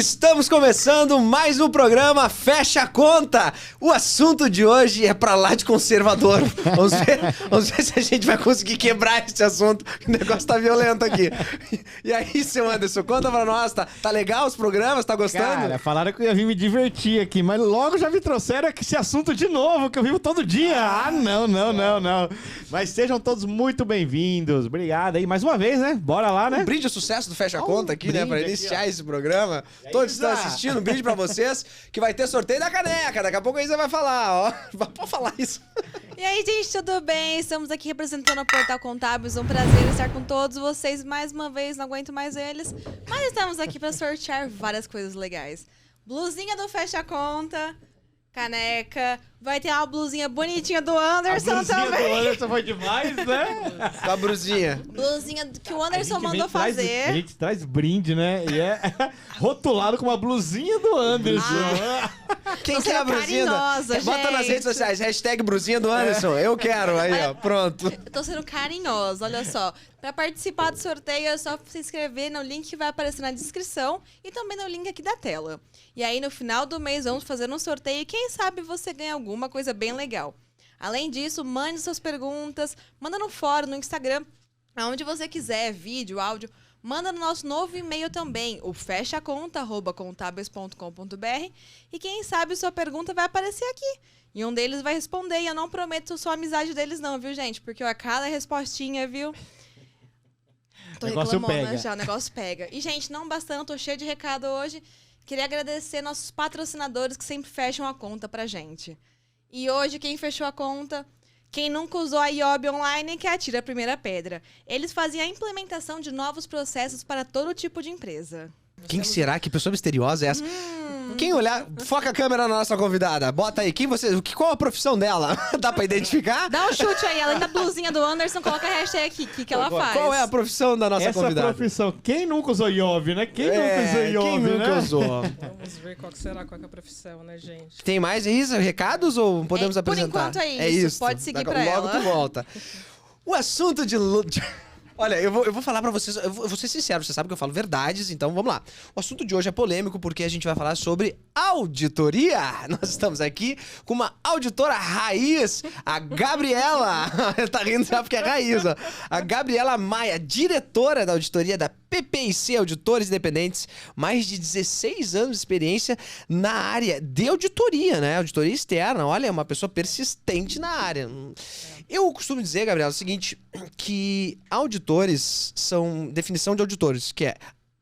Estamos começando mais um programa Fecha a Conta. O assunto de hoje é pra lá de conservador. Vamos ver se a gente vai conseguir quebrar esse assunto. O negócio tá violento aqui. E aí, seu Anderson, conta pra nós. Tá legal os programas? Tá gostando? Cara, falaram que eu ia vir me divertir aqui, mas logo já me trouxeram esse assunto de novo, que eu vivo todo dia. Não. Mas sejam todos muito bem-vindos. Obrigado aí mais uma vez, né? Bora lá, né? Um brinde ao sucesso do Fecha a Conta aqui, né? Pra iniciar esse programa. Todos estão assistindo, um brinde pra vocês, que vai ter sorteio da caneca. Daqui a pouco aí você vai falar, ó. Pode falar isso. E aí, gente, tudo bem? Estamos aqui representando a Portal Contábeis. Um prazer estar com todos vocês mais uma vez. Não aguento mais eles. Mas estamos aqui para sortear várias coisas legais. Blusinha do Fecha a Conta, caneca. Vai ter uma blusinha bonitinha do Anderson também. A blusinha do Anderson foi demais, né? A blusinha. Blusinha que o Anderson mandou fazer. A gente traz brinde, né? E é rotulado com uma blusinha do Anderson. Quem quer a blusinha? Bota nas redes sociais, hashtag blusinha do Anderson. Eu quero, aí ó, pronto. Eu tô sendo carinhosa, olha só. Pra participar do sorteio é só se inscrever no link que vai aparecer na descrição e também no link aqui da tela. E aí no final do mês vamos fazer um sorteio e quem sabe você ganha alguma coisa bem legal. Além disso, mande suas perguntas, manda no fórum, no Instagram, aonde você quiser, vídeo, áudio. Manda no nosso novo e-mail também, o fechaconta@contabeis.com.br e quem sabe sua pergunta vai aparecer aqui. E um deles vai responder e eu não prometo só a amizade deles não, viu, gente? Porque a cada respostinha, viu? Tô reclamando já, o negócio pega. E, gente, não bastante, tô cheio de recado hoje. Queria agradecer nossos patrocinadores que sempre fecham a conta pra gente. E hoje, quem fechou a conta... Quem nunca usou a IOB Online que atira a primeira pedra. Eles faziam a implementação de novos processos para todo tipo de empresa. Quem será? Que pessoa misteriosa é essa? Quem olhar... Foca a câmera na nossa convidada. Bota aí. Qual a profissão dela? Dá pra identificar? Dá um chute aí. Além da blusinha do Anderson, coloca a hashtag aqui. O que ela faz? Qual é a profissão da nossa convidada? Essa profissão. Quem nunca usou IOB, né? Quem nunca usou IOB, quem nunca usou? Vamos ver qual é a profissão, né, gente? Tem mais isso? Recados ou podemos apresentar? Por enquanto é isso. Pode seguir pra ela. Logo tu volta. O assunto de... Olha, eu vou falar pra vocês, eu vou ser sincero, você sabe que eu falo verdades, então vamos lá. O assunto de hoje é polêmico porque a gente vai falar sobre auditoria. Nós estamos aqui com uma auditora raiz, a Gabriela. Tá rindo já porque é raiz, ó. A Gabriela Maia, diretora da auditoria da PPIC Auditores Independentes, mais de 16 anos de experiência na área de auditoria, né? Auditoria externa, olha, é uma pessoa persistente na área. Eu costumo dizer, Gabriela, o seguinte, que auditores são definição de auditores, que é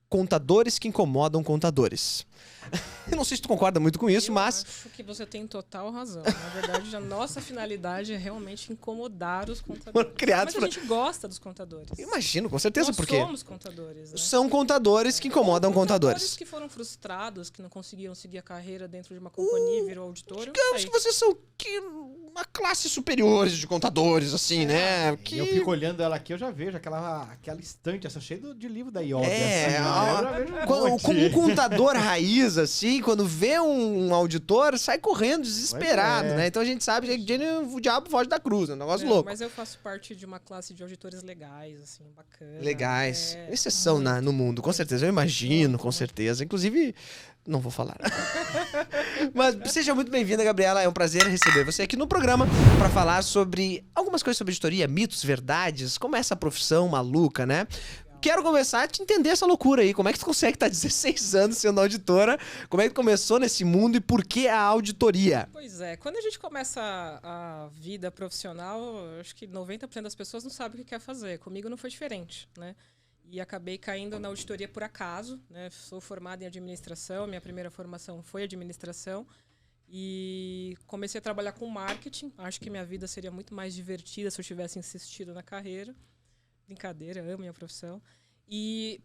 contadores que incomodam contadores. Eu não sei se tu concorda muito com isso, mas... Eu acho que você tem total razão. Na verdade, a nossa finalidade é realmente incomodar os contadores. Mas a gente gosta dos contadores. Imagino, com certeza, porque... Nós somos contadores, né? São contadores que incomodam contadores. Que foram frustrados, que não conseguiam seguir a carreira dentro de uma companhia e virou auditor. Digamos que vocês são uma classe superiores de contadores, assim, né? Eu fico olhando ela aqui, eu já vejo aquela estante, essa cheia de livro da IOB. Como um contador raiz, assim, quando vê um auditor, sai correndo desesperado, né? Então a gente sabe que o diabo foge da cruz, é um negócio louco. Mas eu faço parte de uma classe de auditores legais, assim, bacana. Legais. Exceção no mundo, com certeza. Eu imagino, com certeza. Inclusive, não vou falar. Mas seja muito bem-vinda, Gabriela. É um prazer receber você aqui no programa para falar sobre algumas coisas sobre auditoria, mitos, verdades, como é essa profissão maluca, né? Quero começar a te entender essa loucura aí. Como é que tu consegue estar 16 anos sendo auditora? Como é que tu começou nesse mundo e por que a auditoria? Pois é, quando a gente começa a vida profissional, acho que 90% das pessoas não sabem o que quer fazer. Comigo não foi diferente, né? E acabei caindo na auditoria por acaso, né? Sou formada em administração, minha primeira formação foi administração. E comecei a trabalhar com marketing. Acho que minha vida seria muito mais divertida se eu tivesse insistido na carreira. Brincadeira, amo minha profissão. E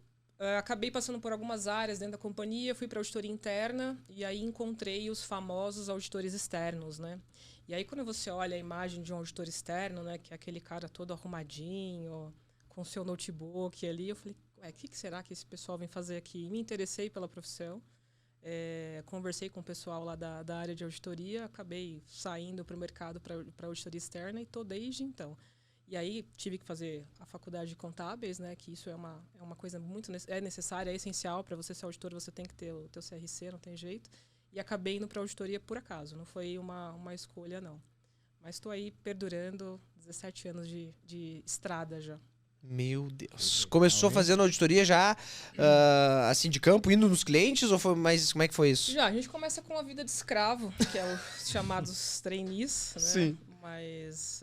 acabei passando por algumas áreas dentro da companhia, fui para auditoria interna e aí encontrei os famosos auditores externos, né? E aí quando você olha a imagem de um auditor externo, né, que é aquele cara todo arrumadinho, com seu notebook ali, eu falei, o que será que esse pessoal vem fazer aqui? E me interessei pela profissão, conversei com o pessoal lá da área de auditoria, acabei saindo para o mercado para auditoria externa e estou desde então. E aí tive que fazer a faculdade de contábeis, né? Que isso é uma coisa muito necessária, é essencial. Para você ser auditor, você tem que ter o teu CRC, não tem jeito. E acabei indo para auditoria por acaso, não foi uma escolha, não. Mas estou aí perdurando 17 anos de estrada já. Meu Deus. Começou fazendo auditoria já, assim, de campo, indo nos clientes, ou foi mais... Como é que foi isso? Já, a gente começa com a vida de escravo, que é os chamados trainees, né? Sim. Mas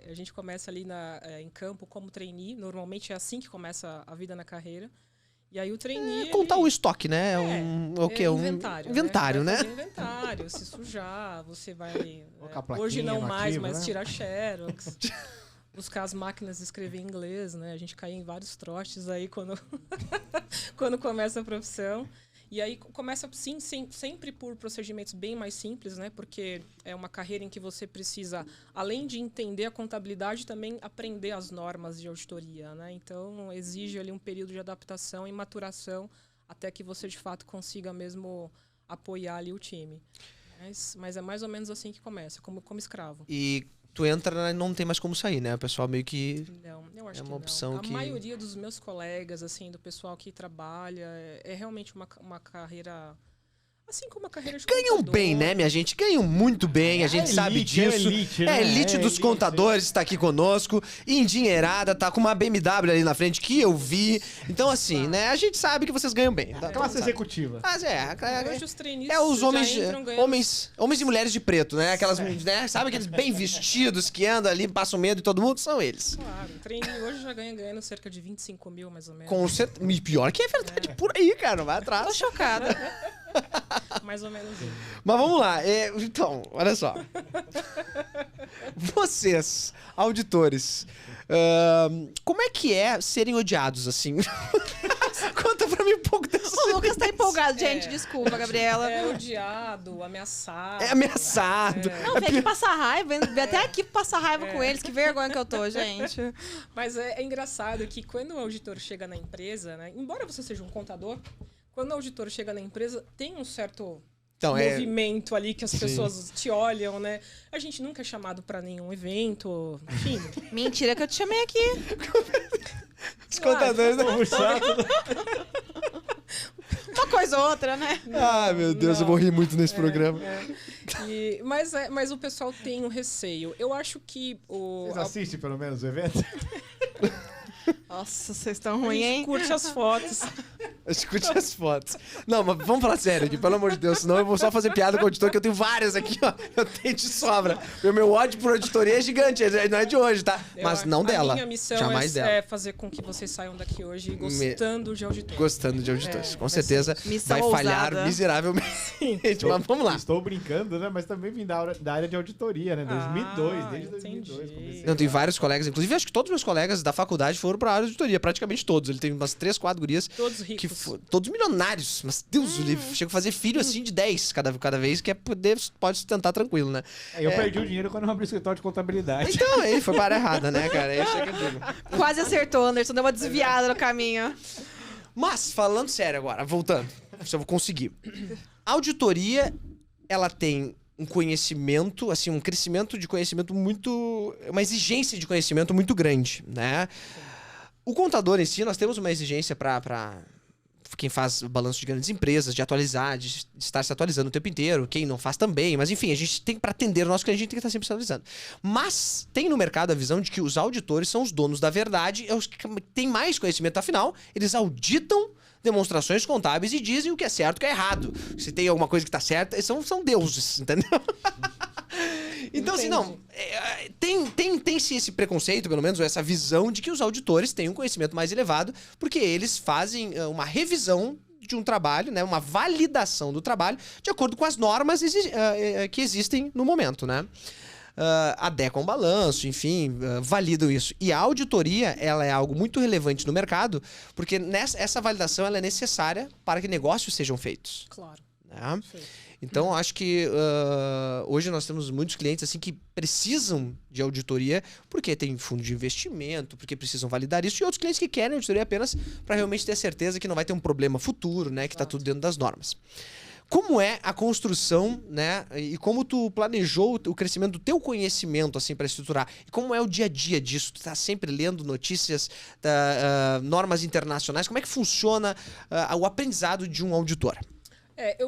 a gente começa ali em campo como trainee. Normalmente é assim que começa a vida na carreira. E aí o trainee... Contar um estoque, né? Inventário. Inventário, né? Inventário, se sujar, você vai... Colocar hoje não plaquinha no mais, arquivo, mas né? tirar xerox. Buscar as máquinas de escrever em inglês, né? A gente cai em vários trotes aí quando começa a profissão. E aí começa, sim, sempre por procedimentos bem mais simples, né? Porque é uma carreira em que você precisa, além de entender a contabilidade, também aprender as normas de auditoria, né? Então, exige ali um período de adaptação e maturação até que você, de fato, consiga mesmo apoiar ali o time. Mas é mais ou menos assim que começa, como escravo. E tu entra e não tem mais como sair, né? O pessoal meio que... Não, eu acho É que uma opção não. que- A maioria dos meus colegas, assim, do pessoal que trabalha, é realmente uma carreira... Assim como uma carreira de Ganham contador. bem, né, minha gente? Ganham muito bem, a gente sabe disso. elite, É né? a elite É dos elite. contadores, está aqui conosco, endinheirada, tá com uma BMW ali na frente que eu vi. Então, assim, né, a gente sabe que vocês ganham bem. Tá? Classe Sabe. executiva. Mas Hoje os trainees os já homens, entram ganhando... homens e mulheres de preto, né? Aquelas, né? Sabe aqueles bem vestidos que andam ali, passam medo de todo mundo? São eles. Claro, o trainee hoje já ganhando cerca de 25 mil, mais ou menos. Com certeza. E pior que é verdade, por aí, cara, vai Tô atrás. chocada. Mais ou menos isso. Mas vamos lá. Então, olha só. Vocês, auditores, como é que é serem odiados, assim? Conta pra mim um pouco dessa. O Lucas tá empolgado, gente. Desculpa, Gabriela. É odiado, ameaçado. É ameaçado. Não, vem aqui passar raiva. Vem até aqui passar raiva com eles. Que vergonha que eu tô, gente. Mas é engraçado que quando o auditor chega na empresa, né? Embora você seja um contador, quando o auditor chega na empresa, tem um certo Então, movimento ali que as pessoas te olham, né? A gente nunca é chamado pra nenhum evento, enfim. Mentira que eu te chamei aqui. Os contadores. Povo chato. Uma coisa ou outra, né? Ah, meu Deus, eu vou rir muito nesse programa. Mas o pessoal tem um receio. Eu acho que Vocês assistem pelo menos o evento? Nossa, vocês estão a ruins, gente hein? curte as fotos. Escute as fotos. Não, mas vamos falar sério aqui, pelo amor de Deus. Senão eu vou só fazer piada com o auditor, que eu tenho várias aqui, ó. Eu tenho de sobra. O meu ódio por auditoria é gigante, não é de hoje, tá? Mas não dela. A minha missão Jamais dela. é fazer com que vocês saiam daqui hoje gostando de auditor. Gostando de auditores. Com vai certeza Missão vai falhar ousada. miseravelmente. Mas vamos lá. Estou brincando, né? Mas também vim da área de auditoria, né? 2002, desde entendi. 2002 comecei. Não, tem vários colegas, inclusive acho que todos os meus colegas da faculdade foram pra área de auditoria, praticamente todos. Ele tem umas 3, 4 gurias Todos ricos. todos milionários, mas Deus o livre, chega a fazer filho assim de 10 cada vez, que pode sustentar tranquilo, né? Eu perdi o dinheiro quando eu abri o escritório de contabilidade. Então, aí foi para a área errada, né, cara? Aí chega e digo. Quase acertou, Anderson. Deu uma desviada no caminho. Mas, falando sério agora, voltando, se eu vou conseguir. A auditoria, ela tem um conhecimento, assim, um crescimento de conhecimento muito... uma exigência de conhecimento muito grande, né? O contador em si, nós temos uma exigência para quem faz o balanço de grandes empresas, de atualizar, de estar se atualizando o tempo inteiro, quem não faz também, mas enfim, a gente tem para atender o nosso cliente, a gente tem que estar sempre se atualizando. Mas tem no mercado a visão de que os auditores são os donos da verdade, é os que têm mais conhecimento, afinal, eles auditam demonstrações contábeis e dizem o que é certo e o que é errado. Se tem alguma coisa que tá certa, eles são deuses, entendeu? Então, assim, não. Tem-se esse preconceito, pelo menos, ou essa visão de que os auditores têm um conhecimento mais elevado, porque eles fazem uma revisão de um trabalho, né? Uma validação do trabalho, de acordo com as normas que existem no momento, né? Adequam o balanço, enfim, validam isso. E a auditoria, ela é algo muito relevante no mercado, porque essa validação ela é necessária para que negócios sejam feitos. Claro. Né? Sim. Então, acho que hoje nós temos muitos clientes assim que precisam de auditoria porque tem fundo de investimento, porque precisam validar isso, e outros clientes que querem auditoria apenas para realmente ter certeza que não vai ter um problema futuro, né? Que está tudo dentro das normas. Como é a construção, né? E como tu planejou o crescimento do teu conhecimento, assim, para estruturar? E como é o dia a dia disso? Tu tá sempre lendo notícias, normas internacionais? Como é que funciona o aprendizado de um auditor?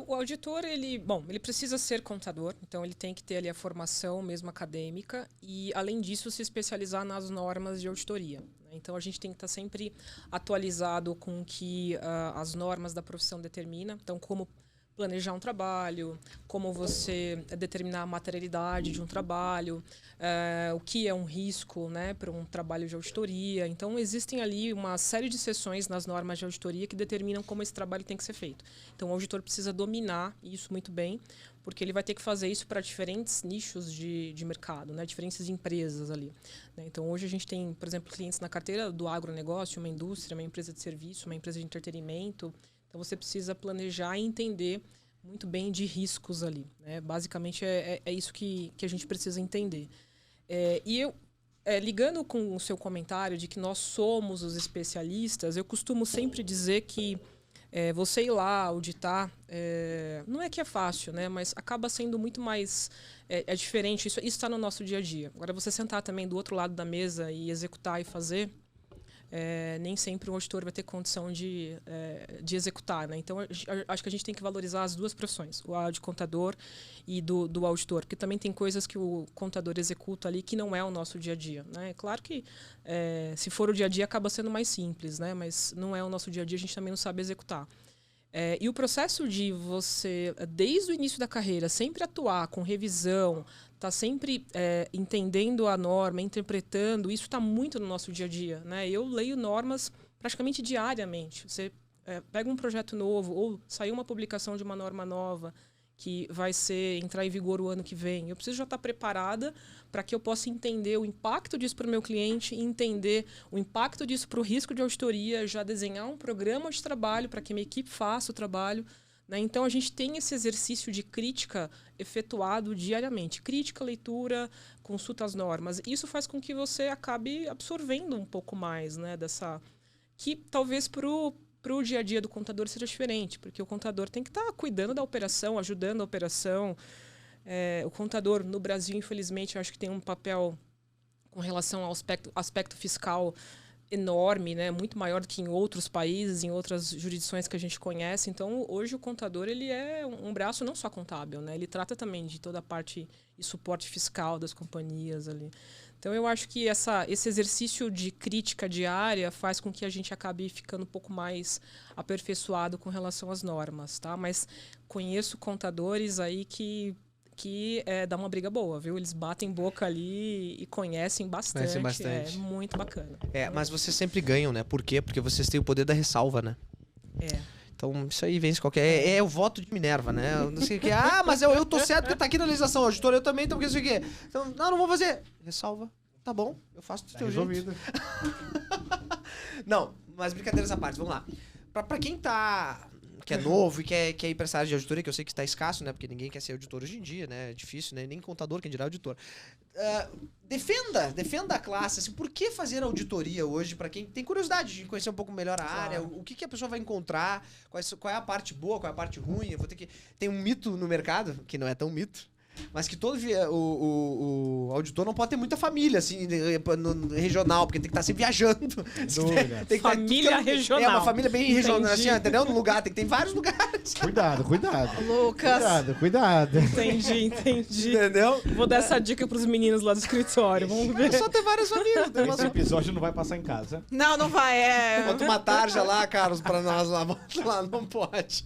O auditor, ele precisa ser contador, então ele tem que ter ali a formação mesmo acadêmica e, além disso, se especializar nas normas de auditoria. Então, a gente tem que estar sempre atualizado com o que as normas da profissão determinam. Então, como planejar um trabalho, como você determinar a materialidade de um trabalho, o que é um risco, né, para um trabalho de auditoria. Então, existem ali uma série de seções nas normas de auditoria que determinam como esse trabalho tem que ser feito. Então, o auditor precisa dominar isso muito bem, porque ele vai ter que fazer isso para diferentes nichos de mercado, né, diferentes empresas ali. Né? Então, hoje a gente tem, por exemplo, clientes na carteira do agronegócio, uma indústria, uma empresa de serviço, uma empresa de entretenimento. Então, você precisa planejar e entender muito bem de riscos ali. Né? Basicamente, é isso que a gente precisa entender. Ligando com o seu comentário de que nós somos os especialistas, eu costumo sempre dizer que você ir lá auditar, não é que é fácil, né? Mas acaba sendo muito mais... É diferente, isso está no nosso dia a dia. Agora, você sentar também do outro lado da mesa e executar e fazer... nem sempre o auditor vai ter condição de executar. Né? Então, acho que a gente tem que valorizar as duas profissões, o de contador e do auditor, porque também tem coisas que o contador executa ali que não é o nosso dia a dia. Né? É claro que, se for o dia a dia, acaba sendo mais simples, né? Mas não é o nosso dia a dia, a gente também não sabe executar. E o processo de você, desde o início da carreira, sempre atuar com revisão, tá sempre entendendo a norma, interpretando, isso está muito no nosso dia a dia. Né? Eu leio normas praticamente diariamente. Você pega um projeto novo ou saiu uma publicação de uma norma nova que vai entrar em vigor o ano que vem. Eu preciso já estar preparada para que eu possa entender o impacto disso para o meu cliente, entender o impacto disso para o risco de auditoria, já desenhar um programa de trabalho para que minha equipe faça o trabalho. Né? Então, a gente tem esse exercício de crítica efetuado diariamente. Crítica, leitura, consulta às normas. Isso faz com que você acabe absorvendo um pouco mais, né, dessa... Que talvez para o dia a dia do contador seja diferente, porque o contador tem que estar cuidando da operação, ajudando a operação. O contador, no Brasil, infelizmente, eu acho que tem um papel com relação ao aspecto fiscal enorme, né? Muito maior do que em outros países, em outras jurisdições que a gente conhece. Então, hoje o contador ele é um braço não só contábil, né? Ele trata também de toda a parte e suporte fiscal das companhias ali. Então, eu acho que esse exercício de crítica diária faz com que a gente acabe ficando um pouco mais aperfeiçoado com relação às normas, tá? Mas conheço contadores aí que dá uma briga boa, viu? Eles batem boca ali e conhecem bastante. Conhecem bastante. É muito bacana. Mas vocês sempre ganham, né? Por quê? Porque vocês têm o poder da ressalva, né? Então, isso aí vence qualquer... É o voto de Minerva, né? Não sei o que. Mas eu tô certo porque tá aqui na legislação. Auditor, eu também, então porque não sei o quê. Então, não vou fazer. Ressalva. Tá bom, eu faço do teu jeito. Não, mas brincadeiras à parte, vamos lá. Pra quem que é novo e quer ir pra essa área de auditoria, que eu sei que está escasso, né? Porque ninguém quer ser auditor hoje em dia, né? É difícil, né? Nem contador, quem dirá auditor. Defenda a classe. Assim, por que fazer auditoria hoje para quem tem curiosidade de conhecer um pouco melhor a área? O que a pessoa vai encontrar? Qual é a parte boa, qual é a parte ruim? Tem um mito no mercado, que não é tão mito, mas que todo o auditor não pode ter muita família, assim, no regional, porque tem que estar sempre viajando. Tem família regional. Uma família bem regional, assim, entendeu? No lugar, tem vários lugares. Cuidado. Lucas. Cuidado. Entendi. Entendeu? Vou dar essa dica pros meninos lá do escritório, vamos ver. É só ter várias famílias. Esse episódio não vai passar em casa. Não vai, Bota uma tarja lá, Carlos, pra nós lá. Bota lá, não pode.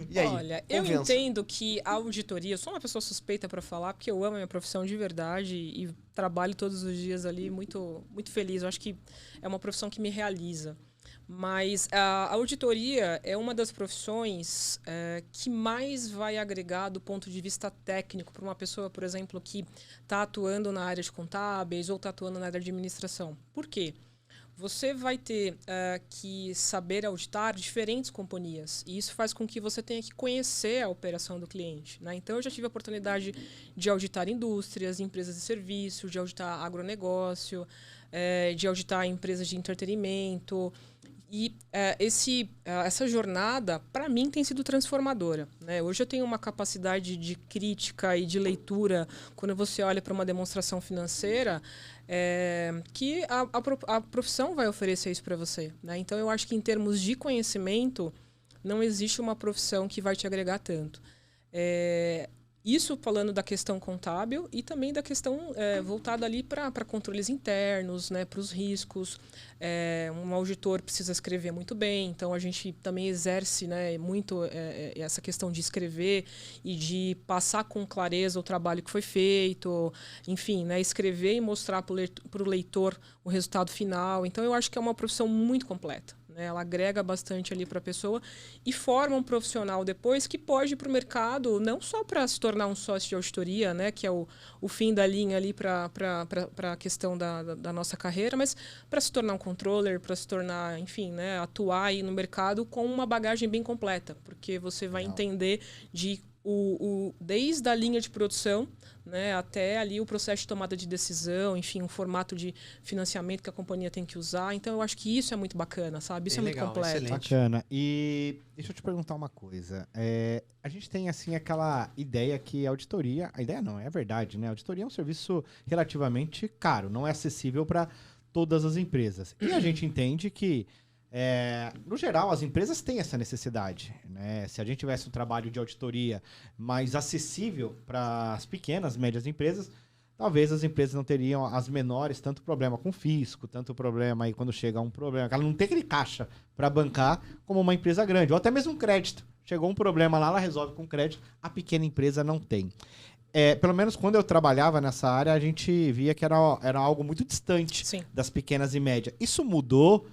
E aí? Olha, eu entendo que a auditoria, eu sou uma pessoa suspeita para falar, porque eu amo a minha profissão de verdade e trabalho todos os dias ali muito, muito feliz. Eu acho que é uma profissão que me realiza. Mas a auditoria é uma das profissões que mais vai agregar do ponto de vista técnico para uma pessoa, por exemplo, que está atuando na área de contábeis ou está atuando na área de administração. Por quê? Você vai ter que saber auditar diferentes companhias. E isso faz com que você tenha que conhecer a operação do cliente. Né? Então, eu já tive a oportunidade de auditar indústrias, empresas de serviço, de auditar agronegócio, de auditar empresas de entretenimento. Essa jornada, para mim, tem sido transformadora, né? Hoje eu tenho uma capacidade de crítica e de leitura, quando você olha para uma demonstração financeira, que a profissão vai oferecer isso para você, né? Então, eu acho que, em termos de conhecimento, não existe uma profissão que vai te agregar tanto. Isso falando da questão contábil e também da questão voltada ali para controles internos, né, para os riscos. Um auditor precisa escrever muito bem, então a gente também exerce, né, muito essa questão de escrever e de passar com clareza o trabalho que foi feito, enfim, né, escrever e mostrar para o leitor o resultado final. Então, eu acho que é uma profissão muito completa. Ela agrega bastante ali para a pessoa e forma um profissional depois que pode ir para o mercado, não só para se tornar um sócio de auditoria, né, que é o fim da linha ali para a questão da nossa carreira, mas para se tornar um controller, para se tornar, enfim, né, atuar aí no mercado com uma bagagem bem completa, porque você vai entender desde a linha de produção, né, até ali o processo de tomada de decisão, enfim, um formato de financiamento que a companhia tem que usar. Então, eu acho que isso é muito bacana, sabe? Isso é muito completo. Excelente. Bacana. E deixa eu te perguntar uma coisa. A gente tem, assim, aquela ideia que a auditoria... A ideia não, é verdade, né? A auditoria é um serviço relativamente caro, não é acessível para todas as empresas. E a gente entende que, no geral, as empresas têm essa necessidade, né? Se a gente tivesse um trabalho de auditoria mais acessível para as pequenas, médias empresas, talvez as empresas não teriam, as menores, tanto problema com fisco, tanto problema aí quando chega um problema, que ela não tem aquele caixa para bancar como uma empresa grande, ou até mesmo um crédito. Chegou um problema lá, ela resolve com crédito, a pequena empresa não tem. Pelo menos quando eu trabalhava nessa área, a gente via que era algo muito distante das pequenas e médias. Isso mudou?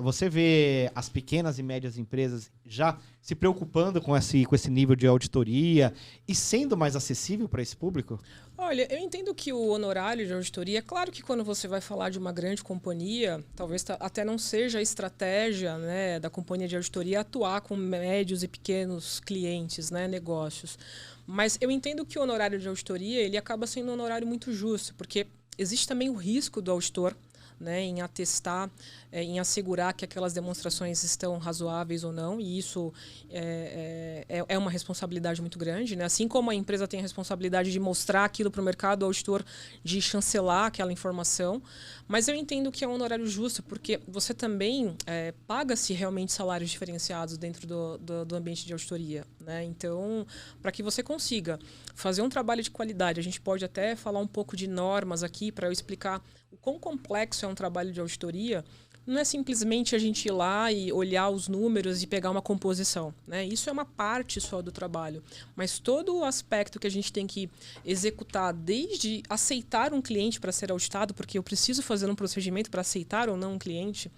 Você vê as pequenas e médias empresas já se preocupando com esse nível de auditoria e sendo mais acessível para esse público? Olha, eu entendo que o honorário de auditoria, claro que quando você vai falar de uma grande companhia, talvez até não seja a estratégia, né, da companhia de auditoria atuar com médios e pequenos clientes, né, negócios. Mas eu entendo que o honorário de auditoria ele acaba sendo um honorário muito justo, porque existe também o risco do auditor, né, em atestar, em assegurar que aquelas demonstrações estão razoáveis ou não, e isso é uma responsabilidade muito grande, né? Assim como a empresa tem a responsabilidade de mostrar aquilo para o mercado, o auditor de chancelar aquela informação, mas eu entendo que é um honorário justo, porque você também paga-se realmente salários diferenciados dentro do ambiente de auditoria, né? Então, para que você consiga fazer um trabalho de qualidade, a gente pode até falar um pouco de normas aqui para eu explicar o quão complexo é um trabalho de auditoria. Não é simplesmente a gente ir lá e olhar os números e pegar uma composição, né? Isso é uma parte só do trabalho. Mas todo o aspecto que a gente tem que executar, desde aceitar um cliente para ser auditado, porque eu preciso fazer um procedimento para aceitar ou não um cliente,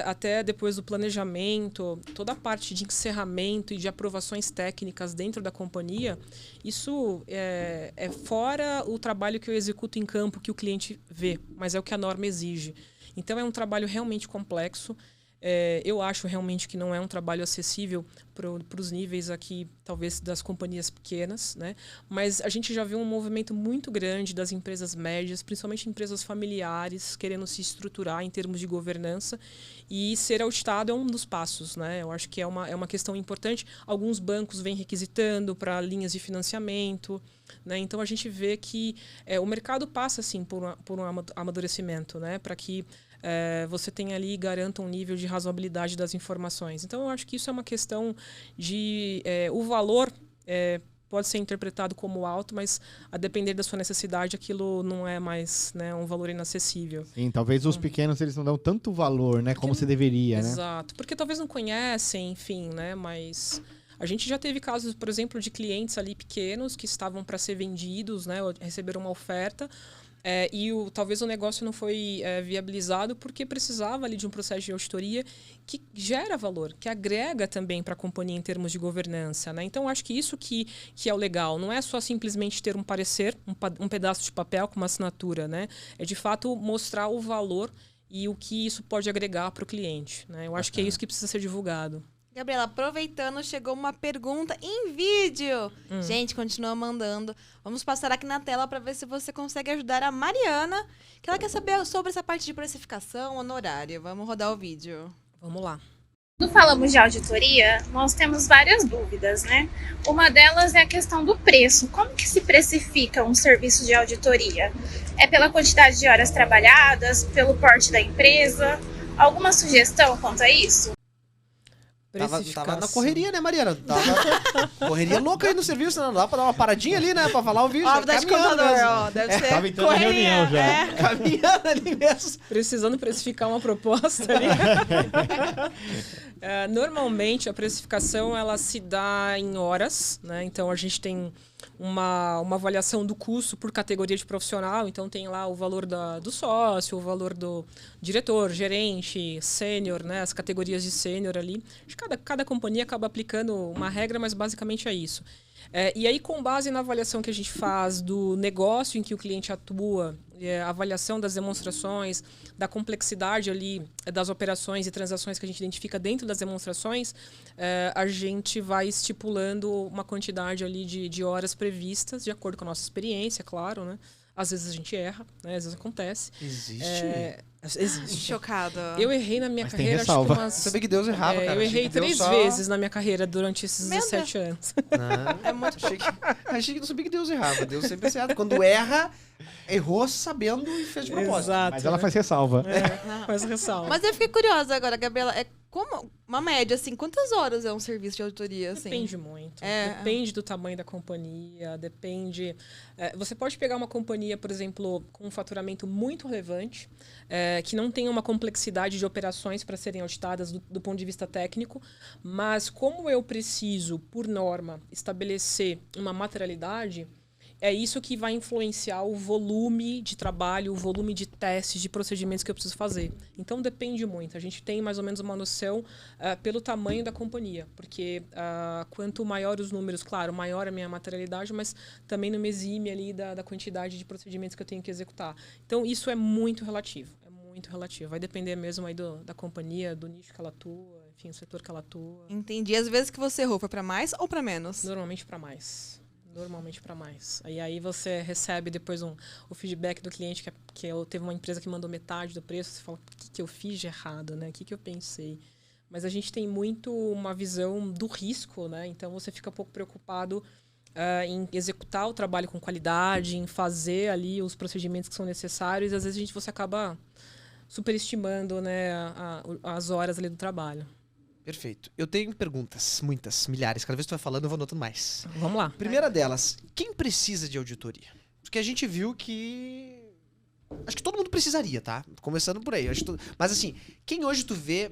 até depois do planejamento, toda a parte de encerramento e de aprovações técnicas dentro da companhia, isso é fora o trabalho que eu executo em campo, que o cliente vê, mas é o que a norma exige. Então, é um trabalho realmente complexo. Eu acho realmente que não é um trabalho acessível para os níveis aqui, talvez, das companhias pequenas, né? Mas a gente já viu um movimento muito grande das empresas médias, principalmente empresas familiares, querendo se estruturar em termos de governança. E ser auditado é um dos passos, né? Eu acho que é uma questão importante. Alguns bancos vêm requisitando para linhas de financiamento, né? Então, a gente vê que o mercado passa, assim, por um amadurecimento, né? Para que você tenha ali e garanta um nível de razoabilidade das informações. Então, eu acho que isso é uma questão de... o valor pode ser interpretado como alto, mas a depender da sua necessidade, aquilo não é mais, né, um valor inacessível. Sim, talvez os pequenos eles não dão tanto valor, né, como se deveria, né? Exato, porque talvez não conhecem, enfim, né, mas... A gente já teve casos, por exemplo, de clientes ali pequenos que estavam para ser vendidos, né, receberam uma oferta, e talvez o negócio não foi viabilizado porque precisava ali de um processo de auditoria que gera valor, que agrega também para a companhia em termos de governança, né? Então, acho que isso que é o legal. Não é só simplesmente ter um parecer, um pedaço de papel com uma assinatura, né? É, de fato, mostrar o valor e o que isso pode agregar para o cliente, né? Eu acho que é isso que precisa ser divulgado. Gabriela, aproveitando, chegou uma pergunta em vídeo. Gente, continua mandando. Vamos passar aqui na tela para ver se você consegue ajudar a Mariana, que ela quer saber sobre essa parte de precificação honorária. Vamos rodar o vídeo. Vamos lá. Quando falamos de auditoria, nós temos várias dúvidas, né? Uma delas é a questão do preço. Como que se precifica um serviço de auditoria? É pela quantidade de horas trabalhadas, pelo porte da empresa? Alguma sugestão quanto a isso? Tava na correria, né, Mariana? Correria louca aí no serviço, né? Não dá pra dar uma paradinha ali, né? Pra falar o vídeo. Ó, de contador, ó. Deve ser Tava entrando em reunião já. Caminhando ali mesmo. Precisando precificar uma proposta ali. Normalmente, a precificação, ela se dá em horas, né? Então, a gente tem uma avaliação do custo por categoria de profissional. Então, tem lá o valor do sócio, o valor do diretor, gerente, sênior, né? As categorias de sênior ali. Cada companhia acaba aplicando uma regra, mas basicamente é isso. E aí, com base na avaliação que a gente faz do negócio em que o cliente atua, a avaliação das demonstrações, da complexidade ali das operações e transações que a gente identifica dentro das demonstrações, a gente vai estipulando uma quantidade ali de horas previstas, de acordo com a nossa experiência, claro, né? Às vezes a gente erra, né? Às vezes acontece. Existe? Chocada. Eu errei na minha Mas tem carreira, ressalva. Eu sabia que Deus errava, cara. eu errei Achei que Deus 3 vezes na minha carreira durante esses Meu 17 anos. Não, É muito achei que não sabia que Deus errava. Deus sempre acerta. Quando erra, errou sabendo e fez de propósito. Exato. Mas ela faz ressalva. Faz ressalva. Mas eu fiquei curiosa agora, Gabriela. É como uma média, assim, quantas horas é um serviço de auditoria, assim? Depende muito. É. Depende do tamanho da companhia, depende... você pode pegar uma companhia, por exemplo, com um faturamento muito relevante, que não tenha uma complexidade de operações para serem auditadas do ponto de vista técnico, mas como eu preciso, por norma, estabelecer uma materialidade, é isso que vai influenciar o volume de trabalho, o volume de testes, de procedimentos que eu preciso fazer. Então, depende muito. A gente tem mais ou menos uma noção pelo tamanho da companhia. Porque quanto maior os números, claro, maior a minha materialidade, mas também não me exime ali da quantidade de procedimentos que eu tenho que executar. Então, isso é muito relativo. É muito relativo. Vai depender mesmo aí da companhia, do nicho que ela atua, enfim, o setor que ela atua. Entendi. Às vezes que você errou, foi pra mais ou pra menos? Normalmente para mais. Normalmente para mais. Aí você recebe depois o feedback do cliente que teve uma empresa que mandou metade do preço, você fala, o que eu fiz de errado, né? O que eu pensei? Mas a gente tem muito uma visão do risco, né? Então você fica um pouco preocupado em executar o trabalho com qualidade, em fazer ali os procedimentos que são necessários, e às vezes você acaba superestimando, né, as horas ali do trabalho. Perfeito. Eu tenho perguntas, muitas, milhares. Cada vez que tu vai falando, eu vou anotando mais. Vamos lá. Primeira delas, quem precisa de auditoria? Porque a gente viu que... Acho que todo mundo precisaria, tá? Começando por aí. Mas assim, quem hoje tu vê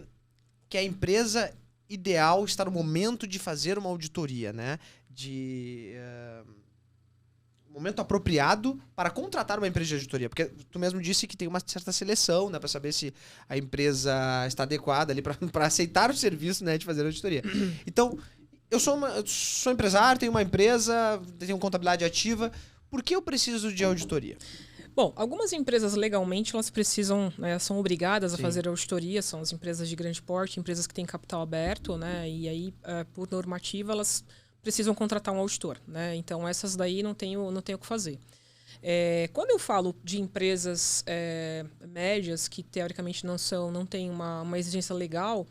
que a empresa ideal está no momento de fazer uma auditoria, né? Momento apropriado para contratar uma empresa de auditoria. Porque tu mesmo disse que tem uma certa seleção, né? Para saber se a empresa está adequada ali para aceitar o serviço, né? De fazer auditoria. Então, eu sou empresário, tenho uma empresa, tenho contabilidade ativa. Por que eu preciso de auditoria? Bom, algumas empresas legalmente elas precisam, né, são obrigadas a Sim. fazer auditoria, são as empresas de grande porte, empresas que têm capital aberto, né? E aí, por normativa, elas precisam contratar um auditor, né? Então, essas daí não tenho o que fazer. Quando eu falo de empresas médias, que teoricamente não têm uma exigência legal,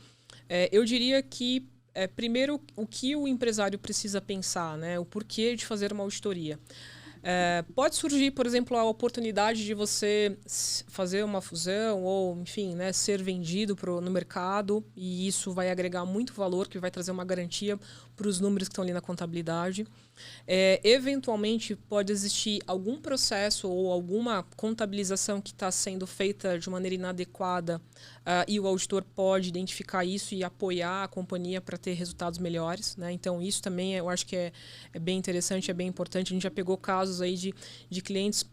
eu diria que, primeiro, o que o empresário precisa pensar, né? O porquê de fazer uma auditoria. Pode surgir, por exemplo, a oportunidade de você fazer uma fusão ou, enfim, né, ser vendido no mercado, e isso vai agregar muito valor, que vai trazer uma garantia para os números que estão ali na contabilidade. Eventualmente, pode existir algum processo ou alguma contabilização que está sendo feita de maneira inadequada, e o auditor pode identificar isso e apoiar a companhia para ter resultados melhores, né? Então, isso também eu acho que é bem interessante, é bem importante. A gente já pegou casos aí de clientes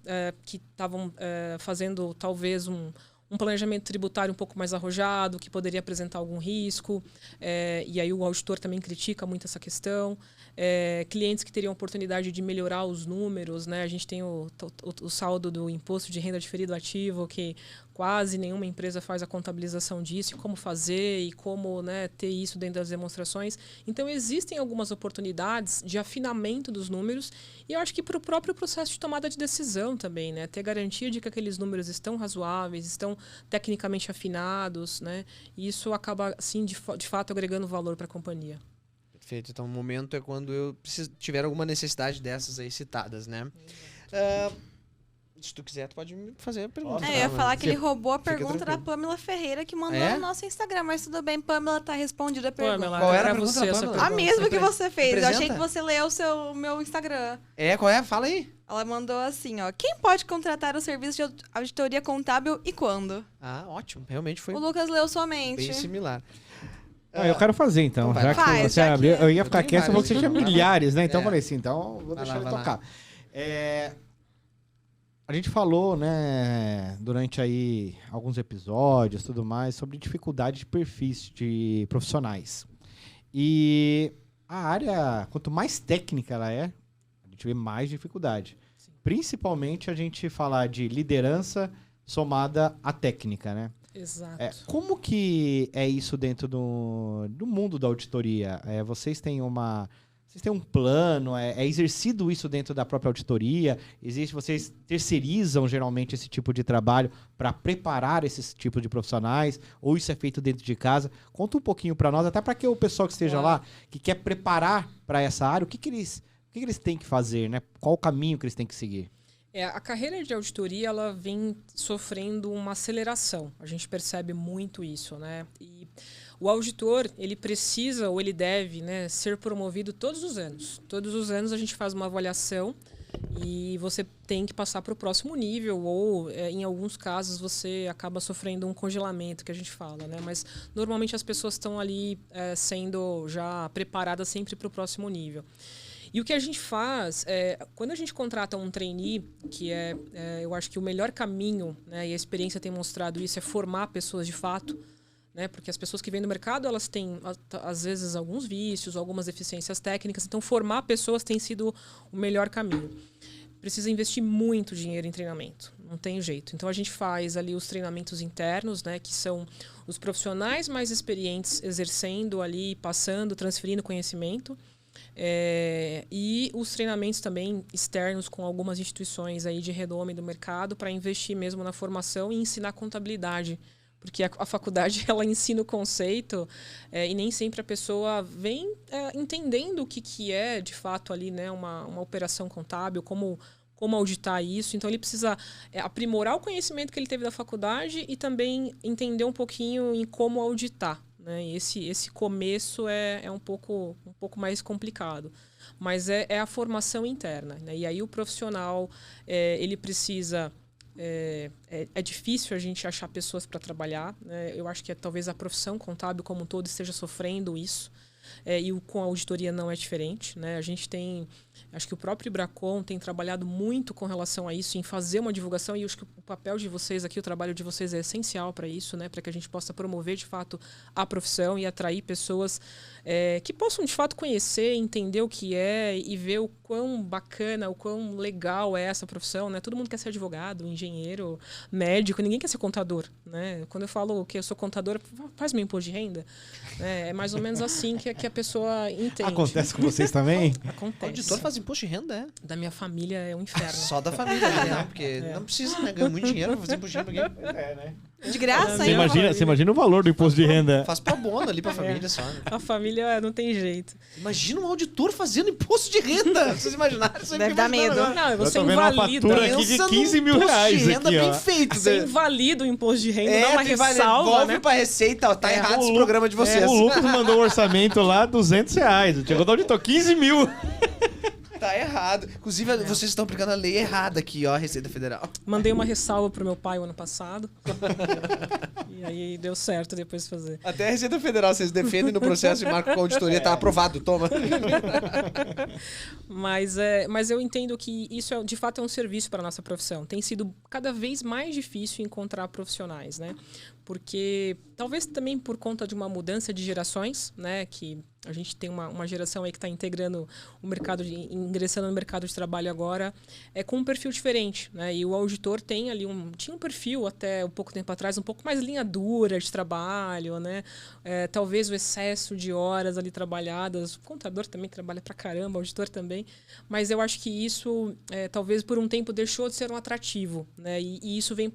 que estavam fazendo talvez um planejamento tributário um pouco mais arrojado, que poderia apresentar algum risco, e aí o auditor também critica muito essa questão. Clientes que teriam oportunidade de melhorar os números, né? A gente tem o saldo do imposto de renda diferido ativo, que quase nenhuma empresa faz a contabilização disso, e como fazer e como, né, ter isso dentro das demonstrações. Então, existem algumas oportunidades de afinamento dos números e eu acho que para o próprio processo de tomada de decisão também, né, ter garantia de que aqueles números estão razoáveis, estão tecnicamente afinados, né, e isso acaba, assim, de fato, agregando valor para a companhia. Perfeito. Então, o momento é quando eu tiver alguma necessidade dessas aí citadas, né? Se tu quiser, tu pode me fazer a pergunta. Eu ia falar que ele roubou a Fica pergunta da tranquilo. Pamela Ferreira, que mandou É? no nosso Instagram. Mas tudo bem, Pamela, tá respondida a pergunta. Pamela, Qual era a pra pergunta você da essa Pamela? A pergunta. mesma que você fez. Eu achei Representa? que você leu o meu Instagram. Qual é? Fala aí. Ela mandou assim, ó. Quem pode contratar o serviço de auditoria contábil e quando? Ah, ótimo. Realmente foi O Lucas leu somente. bem similar. Eu quero fazer, então. Então vai Já lá. que Faz, você já que- abriu, eu ia Eu ficar tenho quieto, você falou que você tinha vários. milhares, né? Então É. eu falei assim, então vou Vai deixar lá, ele vai lá. tocar. A gente falou, né, durante aí alguns episódios e tudo mais, sobre dificuldade de perfis de profissionais. E a área, quanto mais técnica ela é, a gente vê mais dificuldade. Sim. Principalmente a gente falar de liderança somada à técnica, né? Exato. Como que é isso dentro do mundo da auditoria? Vocês têm um plano? É exercido isso dentro da própria auditoria? Vocês terceirizam geralmente esse tipo de trabalho para preparar esses tipos de profissionais? Ou isso é feito dentro de casa? Conta um pouquinho para nós, até para que o pessoal que esteja lá, que quer preparar para essa área, o que eles têm que fazer, né? Qual o caminho que eles têm que seguir? A carreira de auditoria, ela vem sofrendo uma aceleração. A gente percebe muito isso, né? E o auditor, ele precisa ou ele deve, né, ser promovido todos os anos. Todos os anos a gente faz uma avaliação e você tem que passar para o próximo nível ou, em alguns casos, você acaba sofrendo um congelamento, que a gente fala, né? Mas, normalmente, as pessoas estão ali sendo já preparadas sempre para o próximo nível. E o que a gente faz, quando a gente contrata um trainee, que eu acho que o melhor caminho, né, e a experiência tem mostrado isso, é formar pessoas de fato, né, porque as pessoas que vêm no mercado, elas têm, às vezes, alguns vícios, algumas deficiências técnicas, então formar pessoas tem sido o melhor caminho. Precisa investir muito dinheiro em treinamento, não tem jeito. Então, a gente faz ali os treinamentos internos, né, que são os profissionais mais experientes exercendo ali, passando, transferindo conhecimento. E os treinamentos também externos com algumas instituições aí de renome do mercado para investir mesmo na formação e ensinar contabilidade. Porque a faculdade ela ensina o conceito e nem sempre a pessoa vem entendendo o que é de fato ali, né, uma operação contábil, como auditar isso. Então ele precisa aprimorar o conhecimento que ele teve da faculdade e também entender um pouquinho em como auditar. Né? E esse começo é um pouco mais complicado. Mas é a formação interna. Né? E aí o profissional ele precisa... É difícil a gente achar pessoas para trabalhar. Né? Eu acho que talvez a profissão contábil como um todo esteja sofrendo isso. E com a auditoria não é diferente. Né? A gente tem... Acho que o próprio Ibracon tem trabalhado muito com relação a isso, em fazer uma divulgação, e acho que o papel de vocês aqui, o trabalho de vocês é essencial para isso, né? Para que a gente possa promover, de fato, a profissão e atrair pessoas que possam, de fato, conhecer, entender o que é e ver o quão bacana, o quão legal é essa profissão. Né? Todo mundo quer ser advogado, engenheiro, médico, ninguém quer ser contador. Né? Quando eu falo que eu sou contadora, faz meu imposto de renda. É mais ou menos assim que a pessoa entende. Acontece com vocês também? Acontece. Auditor faz imposto de renda, Da minha família é um inferno. Só da família, né? Porque não precisa, né? Ganha muito dinheiro pra fazer imposto de renda. Né? De graça, Você hein? imagina o valor do imposto de renda. Faz pro bono ali pra família só, né? A família não tem jeito. Imagina um auditor fazendo imposto de renda. Vocês imaginaram? Isso aí Deve fica dar imaginando medo. agora. Não, você Eu tô vendo uma invalida. fatura aqui de Pensa num 15 mil imposto reais de renda aqui, bem ó. feito. Você né? invalida o imposto de renda, dá uma tem vale- ressalva, devolve né? pra receita, ó, tá errado esse programa de vocês. O Lucas mandou o orçamento lá, R$200. Chegou do auditor, 15 mil. Tá errado. Inclusive, vocês estão aplicando a lei errada aqui, ó, a Receita Federal. Mandei uma ressalva pro meu pai o ano passado. E aí deu certo depois de fazer. Até a Receita Federal vocês defendem no processo e marcam com a auditoria, tá aprovado, toma. Mas eu entendo que isso de fato é um serviço para a nossa profissão. Tem sido cada vez mais difícil encontrar profissionais, né? porque talvez também por conta de uma mudança de gerações, né, que a gente tem uma geração aí que está integrando o mercado, ingressando no mercado de trabalho agora, com um perfil diferente, né, e o auditor tem ali tinha um perfil até um pouco tempo atrás, um pouco mais linha dura de trabalho, né, talvez o excesso de horas ali trabalhadas, o contador também trabalha pra caramba, o auditor também, mas eu acho que isso talvez por um tempo deixou de ser um atrativo, né, e isso vem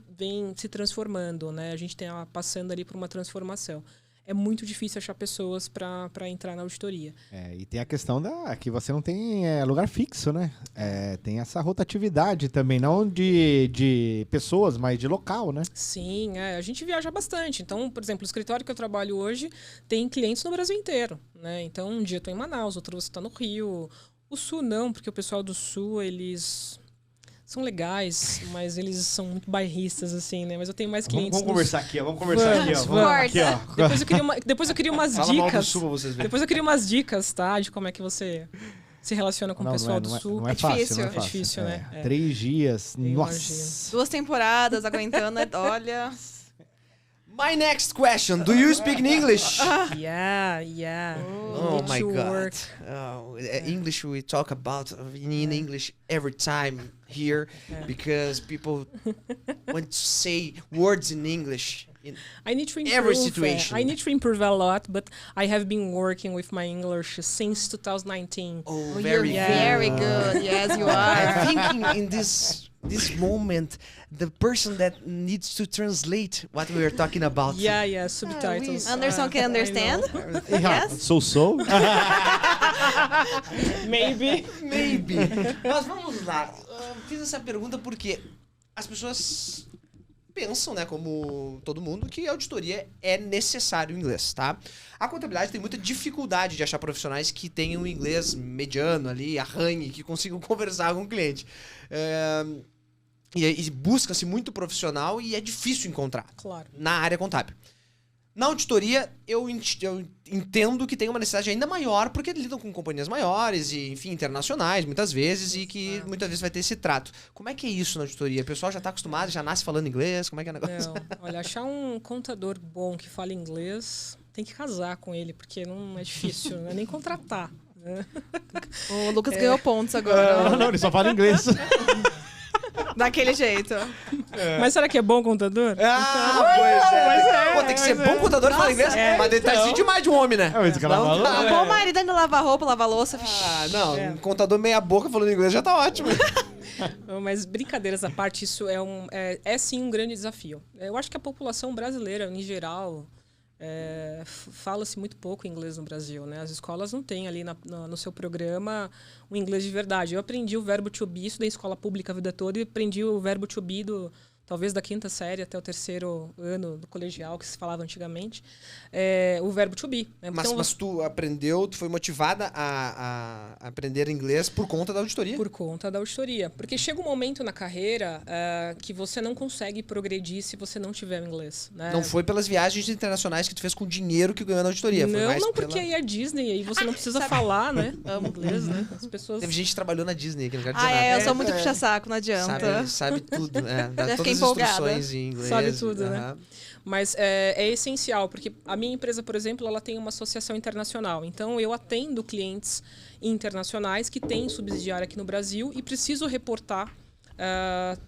se transformando, né, a gente tem passando ali por uma transformação. É muito difícil achar pessoas para entrar na auditoria. E tem a questão que você não tem lugar fixo, né? Tem essa rotatividade também, não de pessoas, mas de local, né? Sim, a gente viaja bastante. Então, por exemplo, o escritório que eu trabalho hoje tem clientes no Brasil inteiro, né? Então, um dia eu estou em Manaus, outro você está no Rio. O Sul não, porque o pessoal do Sul, eles são legais, mas eles são muito bairristas, assim, né? Mas eu tenho mais clientes. Vamos conversar aqui, ó. Vamos conversar aqui, ó. Vamos. Aqui, ó. Depois eu queria umas Fala mal do dicas. Sul pra vocês verem. Depois eu queria umas dicas, tá? De como é que você se relaciona com o pessoal do Sul. Não é fácil, difícil. não é fácil. É difícil, né? 3 dias, Eu nossa. imagino. 2 temporadas aguentando, olha... My next question. Do you speak in English? Yeah. Oh Need my to God. work. English we talk about in English every time here because people want to say words in English. I need to improve. Every situation. I need to improve a lot, but I have been working with my English since 2019. Oh, You're very very good. Yes, you I'm are. thinking in this moment, the person that needs to translate what we are talking about. Yeah, subtitles. Anderson can I understand? know. Yes? So? Maybe. Maybe. Mas vamos lá. Fiz essa pergunta porque as pessoas pensam, né, como todo mundo, que a auditoria é necessário o inglês, tá? A contabilidade tem muita dificuldade de achar profissionais que tenham um inglês mediano ali, arranhe, que consigam conversar com o cliente. E busca-se muito profissional e é difícil encontrar Claro. na área contábil. Na auditoria, eu entendo que tem uma necessidade ainda maior, porque lidam com companhias maiores e, enfim, internacionais, muitas vezes, e que muitas vezes vai ter esse trato. Como é que é isso na auditoria? O pessoal já está acostumado, já nasce falando inglês? Como é que é o negócio? Não, olha, achar um contador bom que fala inglês, tem que casar com ele, porque não é difícil, não é nem contratar. Né? O Lucas ganhou pontos agora. Não, ele só fala inglês. Daquele jeito. Mas será que é bom contador? Pô, tem que ser bom contador e falar inglês, mas ele tá exigindo demais de um homem, né? É isso que ela falou. Um bom marido ainda lava roupa, lava louça. Ah, não, um contador meia boca falando inglês já tá ótimo. Mas brincadeiras à parte, isso é sim um grande desafio. Eu acho que a população brasileira, em geral, fala-se muito pouco inglês no Brasil, né? As escolas não têm ali no seu programa o inglês de verdade. Eu aprendi o verbo to be, estudei em escola pública a vida toda e aprendi o verbo to be talvez da 5ª série até o 3º ano do colegial, que se falava antigamente, o verbo to be. Né? Mas tu aprendeu, tu foi motivada a aprender inglês por conta da auditoria? Por conta da auditoria. Porque chega um momento na carreira que você não consegue progredir se você não tiver o inglês. Né? Não foi pelas viagens internacionais que tu fez com o dinheiro que ganhou na auditoria. Foi mais porque aí é Disney, aí você não precisa falar, né? Inglês, né? As pessoas... Teve gente que trabalhou na Disney aqui, não quero dizer nada. Eu sou muito puxa-saco, não adianta. Sabe tudo, né? Dá Já todas fiquei as empolgada. instruções em inglês. Sabe tudo, né? aham. Mas é essencial, porque a minha empresa, por exemplo, ela tem uma associação internacional. Então, eu atendo clientes internacionais que têm subsidiária aqui no Brasil e preciso reportar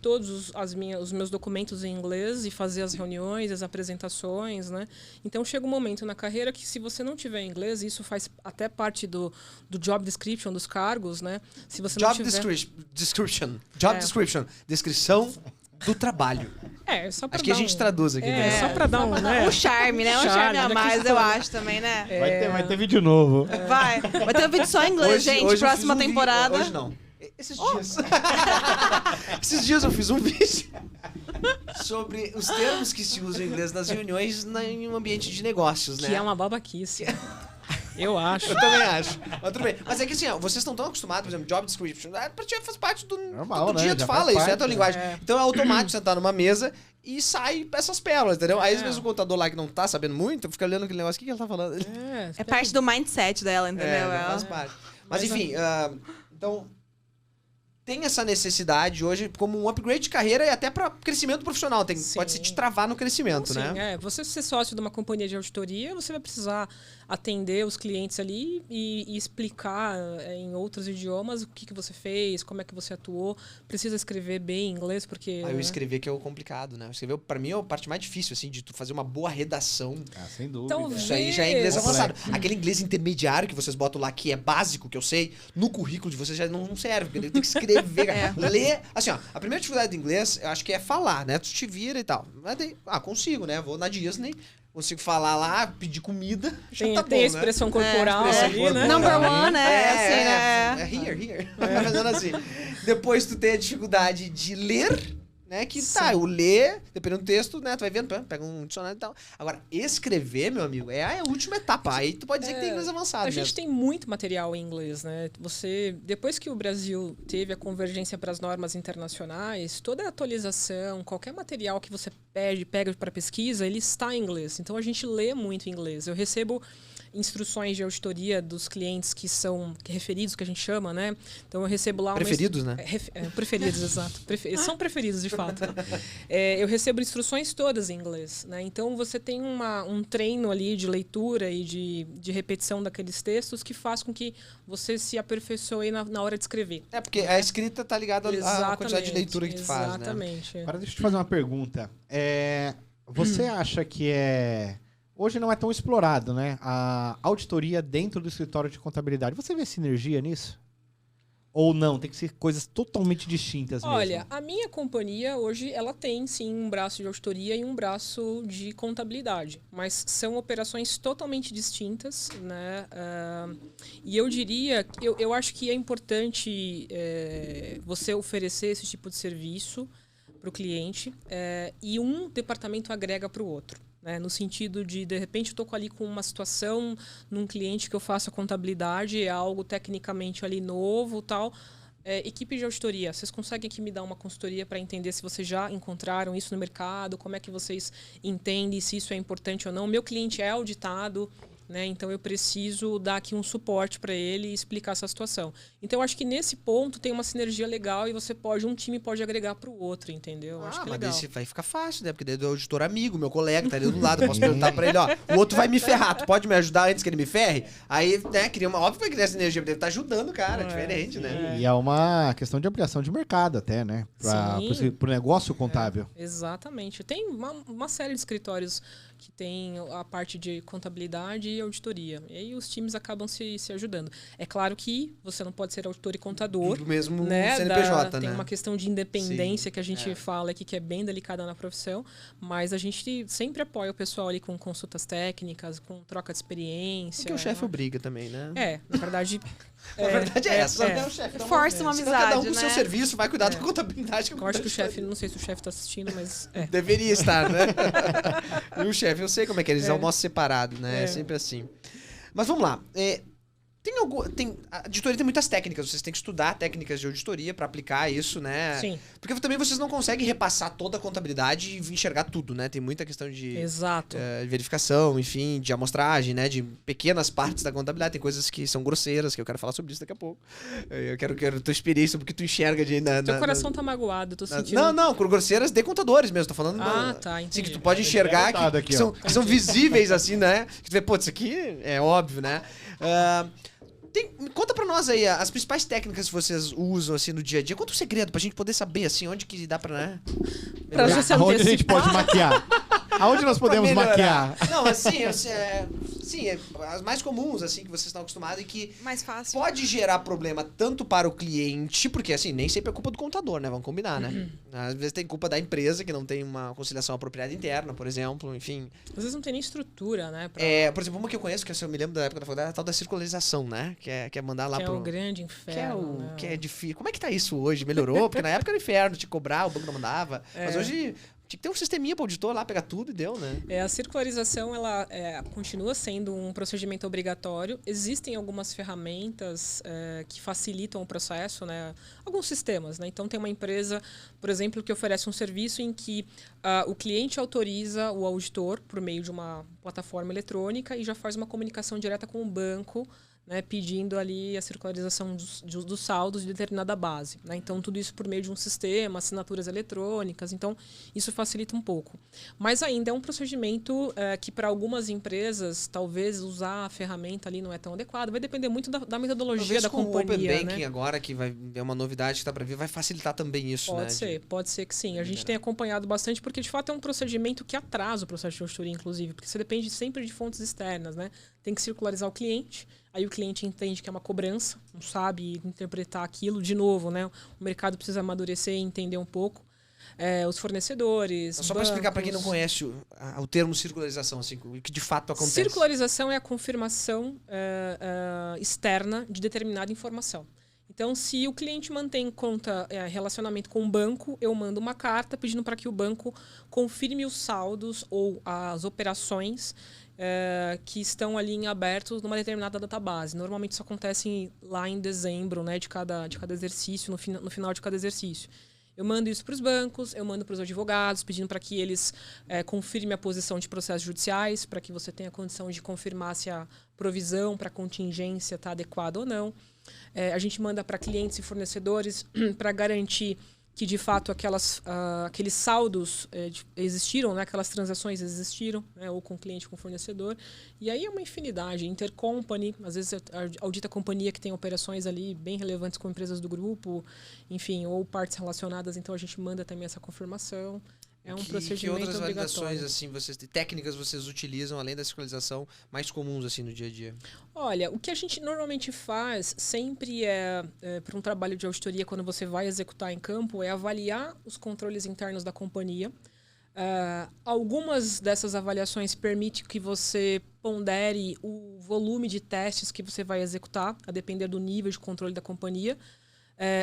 todos os meus documentos em inglês e fazer as reuniões, as apresentações, né? Então, chega um momento na carreira que, se você não tiver inglês, isso faz até parte do job description, dos cargos, né? Se você não Job tiver... description. Job description. Descrição do trabalho. Só pra Acho que a dar gente traduz aqui. né? só pra dar um, né? Um charme, né? Um charme a né? mais, eu acho também, né? Vai ter vídeo novo. Vai ter um vídeo só em inglês, gente. eu fiz Próxima um vídeo- temporada. Hoje não. Esses dias. Esses dias eu fiz um vídeo sobre os termos que se usam em inglês nas reuniões em um ambiente de negócios, né? Que é uma babaquice. Eu acho. Eu também acho. Mas tudo bem. Mas é que assim, ó, vocês estão tão acostumados, por exemplo, job description. Pra ti faz parte do Normal, todo né? dia, tu Já fala faz isso, é a parte, tua né? linguagem. Então é automático sentar numa mesa e sai essas pérolas, entendeu? Aí às vezes o contador lá que não tá sabendo muito, fica olhando aquele negócio, o que ela tá falando? É parte do mindset dela, entendeu? Faz parte. Mas enfim, então... tem essa necessidade hoje como um upgrade de carreira e até para crescimento profissional. Pode se te travar no crescimento, Então, né? Você ser sócio de uma companhia de auditoria, você vai precisar atender os clientes ali e explicar em outros idiomas o que você fez, como é que você atuou. Precisa escrever bem em inglês, porque... Aí eu escrever que é o complicado, né? Escrever, pra mim, é a parte mais difícil, assim, de tu fazer uma boa redação. Sem dúvida. Então, Isso aí já é inglês Complexo. avançado. Aquele inglês intermediário que vocês botam lá, que é básico, que eu sei, no currículo de vocês já não serve, porque tem que escrever, ler. Assim, ó, a primeira dificuldade do inglês, eu acho que é falar, né? Tu te vira e tal. Mas daí, consigo, né? Vou na Disney, consigo falar lá, pedir comida, já Tem, tá tem bom, a expressão né? corporal Expressão ali, corporal. né? Number one, assim, né? É here. Vai fazendo assim. Depois tu tem a dificuldade de ler, né? Que tá, o ler, dependendo do texto, né? Tu vai vendo, pega um dicionário e tal. Agora, escrever, meu amigo, é a última etapa. Aí tu pode dizer que tem inglês avançado A gente mesmo. tem muito material em inglês, né? Depois que o Brasil teve a convergência para as normas internacionais, toda a atualização, qualquer material que você pega para pesquisa, ele está em inglês. Então a gente lê muito em inglês. Eu recebo instruções de auditoria dos clientes que são referidos, que a gente chama, né? Então eu recebo lá... Preferidos, né? Preferidos, exato. São preferidos, de fato. Eu recebo instruções todas em inglês, né? Então você tem um treino ali de leitura e de repetição daqueles textos que faz com que você se aperfeiçoe na hora de escrever. É, porque a escrita tá ligada à quantidade de leitura que tu faz, né? Exatamente. Agora deixa eu te fazer uma pergunta. Você acha que hoje não é tão explorado, né? A auditoria dentro do escritório de contabilidade. Você vê sinergia nisso? Ou não? Tem que ser coisas totalmente distintas mesmo? Olha, a minha companhia hoje, ela tem sim um braço de auditoria e um braço de contabilidade. Mas são operações totalmente distintas, né? E eu diria, eu acho que é importante você oferecer esse tipo de serviço para o cliente e um departamento agrega para o outro. Né, no sentido de repente, eu estou ali com uma situação num cliente que eu faço a contabilidade, é algo tecnicamente ali novo, tal. Equipe de auditoria, vocês conseguem aqui me dar uma consultoria para entender se vocês já encontraram isso no mercado, como é que vocês entendem se isso é importante ou não? Meu cliente é auditado, né, então eu preciso dar aqui um suporte para ele e explicar essa situação. Então eu acho que nesse ponto tem uma sinergia legal e um time pode agregar para o outro, entendeu? Eu acho que é mas legal. daí vai ficar fácil, né? Porque daí é do auditor amigo, meu colega, tá ali do lado, eu posso perguntar pra ele, ó, o outro vai me ferrar, tu pode me ajudar antes que ele me ferre? Aí, né, óbvio que vai criar essa energia, deve estar ajudando o cara, diferente, né? E é uma questão de ampliação de mercado até, né? Pro negócio contábil. Exatamente. Tem uma série de escritórios que tem a parte de contabilidade e auditoria. E aí os times acabam se ajudando. É claro que você não pode ser auditor e contador. Do mesmo né? CNPJ, Tem né? uma questão de independência. Sim, que a gente fala aqui que é bem delicada na profissão, mas a gente sempre apoia o pessoal ali com consultas técnicas, com troca de experiência. Porque o chefe obriga também, né? Na verdade... Na verdade é essa, né? O chefe dá Força uma senão amizade, cada um com o né? seu serviço, vai cuidar da contabilidade. Eu acho que o chefe, não sei se o chefe está assistindo, mas... Deveria estar, né? E o chefe, eu sei como é que eles almoçam separado, né? É sempre assim. Mas vamos lá. A auditoria tem muitas técnicas, vocês têm que estudar técnicas de auditoria para aplicar isso, né? Sim. Porque também vocês não conseguem repassar toda a contabilidade e enxergar tudo, né? Tem muita questão de Exato. verificação, enfim, de amostragem, né? De pequenas partes da contabilidade. Tem coisas que são grosseiras, que eu quero falar sobre isso daqui a pouco. Eu quero tua experiência, porque tu enxerga de... Teu coração tá magoado, eu tô sentindo... Não, com grosseiras de contadores mesmo, tô falando... Tá, entendi. Assim, que tu pode enxergar que são visíveis, assim, né? Que tu vê, pô, isso aqui é óbvio, né? Conta pra nós aí as principais técnicas que vocês usam, assim, no dia a dia. Conta um segredo pra gente poder saber, assim, onde que dá pra, né? Pra já se Aonde a gente antecipar. pode maquiar? Aonde nós podemos Pra melhorar. maquiar? Não, assim, as mais comuns, assim, que vocês estão acostumados e que Mais fácil. pode gerar problema tanto para o cliente, porque, assim, nem sempre é culpa do contador, né? Vamos combinar, né? Às vezes tem culpa da empresa, que não tem uma conciliação apropriada interna, por exemplo, enfim. Às vezes não tem nem estrutura, né? Por exemplo, uma que eu conheço, que eu me lembro da época da faculdade, é a tal da circularização, né? Que é mandar lá Que é pro... um grande inferno. né? Que é difícil. Como é que tá isso hoje? Melhorou? Porque na época era inferno, te cobrar, o banco não mandava. Mas hoje tinha que ter um sisteminha pro auditor lá, pegar tudo e deu, né? A circularização, ela continua sendo um procedimento obrigatório. Existem algumas ferramentas que facilitam o processo, né? Alguns sistemas, né? Então, tem uma empresa, por exemplo, que oferece um serviço em que o cliente autoriza o auditor por meio de uma plataforma eletrônica e já faz uma comunicação direta com o banco, né, pedindo ali a circularização dos saldos de determinada base, né? Então, tudo isso por meio de um sistema, assinaturas eletrônicas. Então, isso facilita um pouco. Mas ainda é um procedimento que, para algumas empresas, talvez usar a ferramenta ali não é tão adequado. Vai depender muito da metodologia Talvez da com companhia. O Open Banking né? agora, que é uma novidade que está para vir, vai facilitar também isso, Pode ser que sim. A gente tem acompanhado bastante, porque de fato é um procedimento que atrasa o processo de auditoria, inclusive, porque você depende sempre de fontes externas, né? Tem que circularizar o cliente, aí o cliente entende que é uma cobrança, não sabe interpretar aquilo. De novo, né? O mercado precisa amadurecer e entender um pouco. Os fornecedores. Só para explicar para quem não conhece o termo circularização, assim, o que de fato acontece. Circularização é a confirmação externa de determinada informação. Então, se o cliente mantém conta relacionamento com o banco, eu mando uma carta pedindo para que o banco confirme os saldos ou as operações que estão ali em aberto numa determinada database. Normalmente isso acontece lá em dezembro, né, de cada exercício, no final de cada exercício. Eu mando isso para os bancos, eu mando para os advogados, pedindo para que eles confirmem a posição de processos judiciais, para que você tenha condição de confirmar se a provisão para contingência está adequada ou não. A gente manda para clientes e fornecedores para garantir que, de fato, aqueles saldos existiram, né? Aquelas transações existiram, né? Ou com cliente, com fornecedor. E aí é uma infinidade. Intercompany, às vezes audita a companhia que tem operações ali bem relevantes com empresas do grupo, enfim, ou partes relacionadas, então a gente manda também essa confirmação. É um procedimento que outras obrigatório. validações, assim, técnicas vocês utilizam, além da circularização, mais comuns, assim, no dia a dia? Olha, o que a gente normalmente faz sempre para um trabalho de auditoria, quando você vai executar em campo, é avaliar os controles internos da companhia. Algumas dessas avaliações permitem que você pondere o volume de testes que você vai executar, a depender do nível de controle da companhia.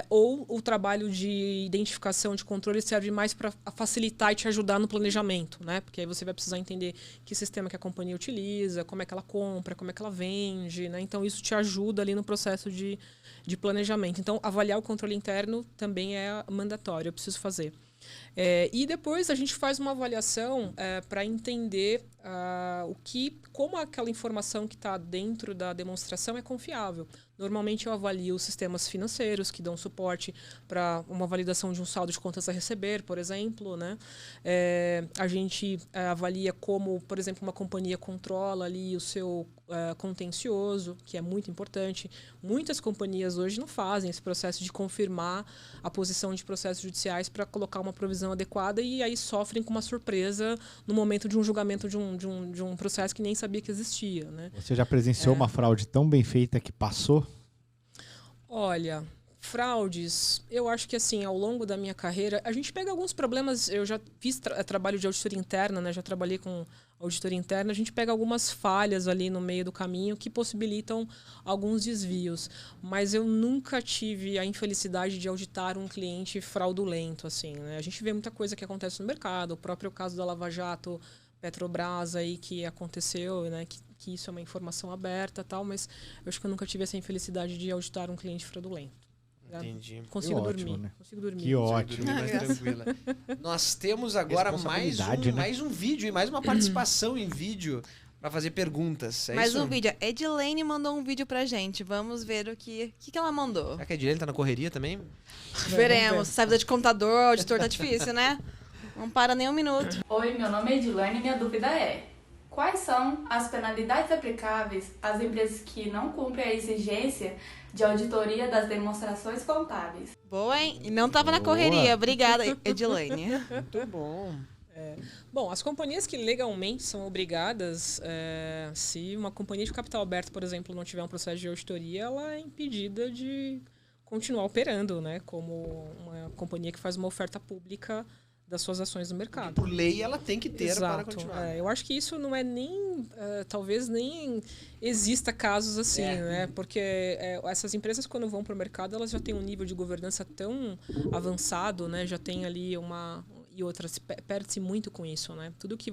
Ou o trabalho de identificação de controle serve mais para facilitar e te ajudar no planejamento, né? Porque aí você vai precisar entender que sistema que a companhia utiliza, como é que ela compra, como é que ela vende, né? Então, isso te ajuda ali no processo de planejamento. Então, avaliar o controle interno também é mandatório, eu preciso fazer. E depois a gente faz uma avaliação para entender como aquela informação que está dentro da demonstração é confiável. Normalmente eu avalio os sistemas financeiros que dão suporte para uma validação de um saldo de contas a receber, por exemplo, né? A gente avalia como, por exemplo, uma companhia controla ali o seu contencioso, que é muito importante. Muitas companhias hoje não fazem esse processo de confirmar a posição de processos judiciais para colocar uma provisão adequada e aí sofrem com uma surpresa no momento de um julgamento de um processo que nem sabia que existia, né? Você já presenciou uma fraude tão bem feita que passou? Olha, fraudes, eu acho que assim, ao longo da minha carreira, a gente pega alguns problemas, eu já fiz trabalho de auditoria interna, né? Já trabalhei com auditoria interna, a gente pega algumas falhas ali no meio do caminho que possibilitam alguns desvios, mas eu nunca tive a infelicidade de auditar um cliente fraudulento, assim, né? A gente vê muita coisa que acontece no mercado, o próprio caso da Lava Jato, Petrobras aí que aconteceu, né? Que isso é uma informação aberta, tal, mas eu acho que eu nunca tive essa infelicidade de auditar um cliente fraudulento. Entendi. Consigo Que dormir. ótimo, né? Consigo dormir. Que ótimo. Mais tranquila. Nós temos agora Responsabilidade, né? mais um vídeo e mais uma participação em vídeo para fazer perguntas. Mais isso? um vídeo. A Edilene mandou um vídeo pra gente. Vamos ver o que ela mandou. Será que a Edilene tá na correria também? Veremos. Sabe de computador, auditor tá difícil, né? Não para nem um minuto. Oi, meu nome é Edilene e minha dúvida é: quais são as penalidades aplicáveis às empresas que não cumprem a exigência de auditoria das demonstrações contábeis? Boa, hein? E não tava na correria. Obrigada, Edilene. Muito bom. Bom, as companhias que legalmente são obrigadas, se uma companhia de capital aberto, por exemplo, não tiver um processo de auditoria, ela é impedida de continuar operando, né? Como uma companhia que faz uma oferta pública das suas ações no mercado. Por lei, ela tem que ter para Exato. continuar. Eu acho que isso não é nem... talvez nem exista casos assim, né? Porque essas empresas, quando vão para o mercado, elas já têm um nível de governança tão avançado, né? Já tem ali e outra, perde-se muito com isso, né? Tudo que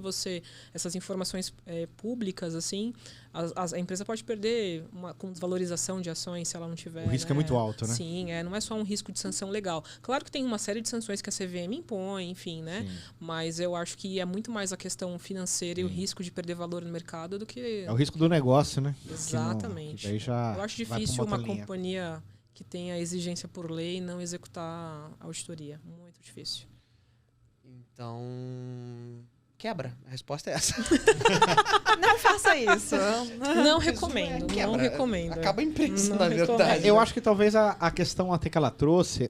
essas informações públicas, assim, a empresa pode perder com desvalorização de ações se ela não tiver. O risco é muito alto, né? Sim, não é só um risco de sanção legal. Claro que tem uma série de sanções que a CVM impõe, enfim, né? Sim. Mas eu acho que é muito mais a questão financeira e o risco de perder valor no mercado do que... É o risco do negócio, né? Exatamente. Que daí já eu acho difícil uma companhia que tenha exigência por lei não executar a auditoria. Muito difícil. Então, quebra. A resposta é essa. Não faça isso. Não recomendo. Não recomendo. Acaba a empresa, Não na verdade. recomendo. Eu acho que talvez a questão até que ela trouxe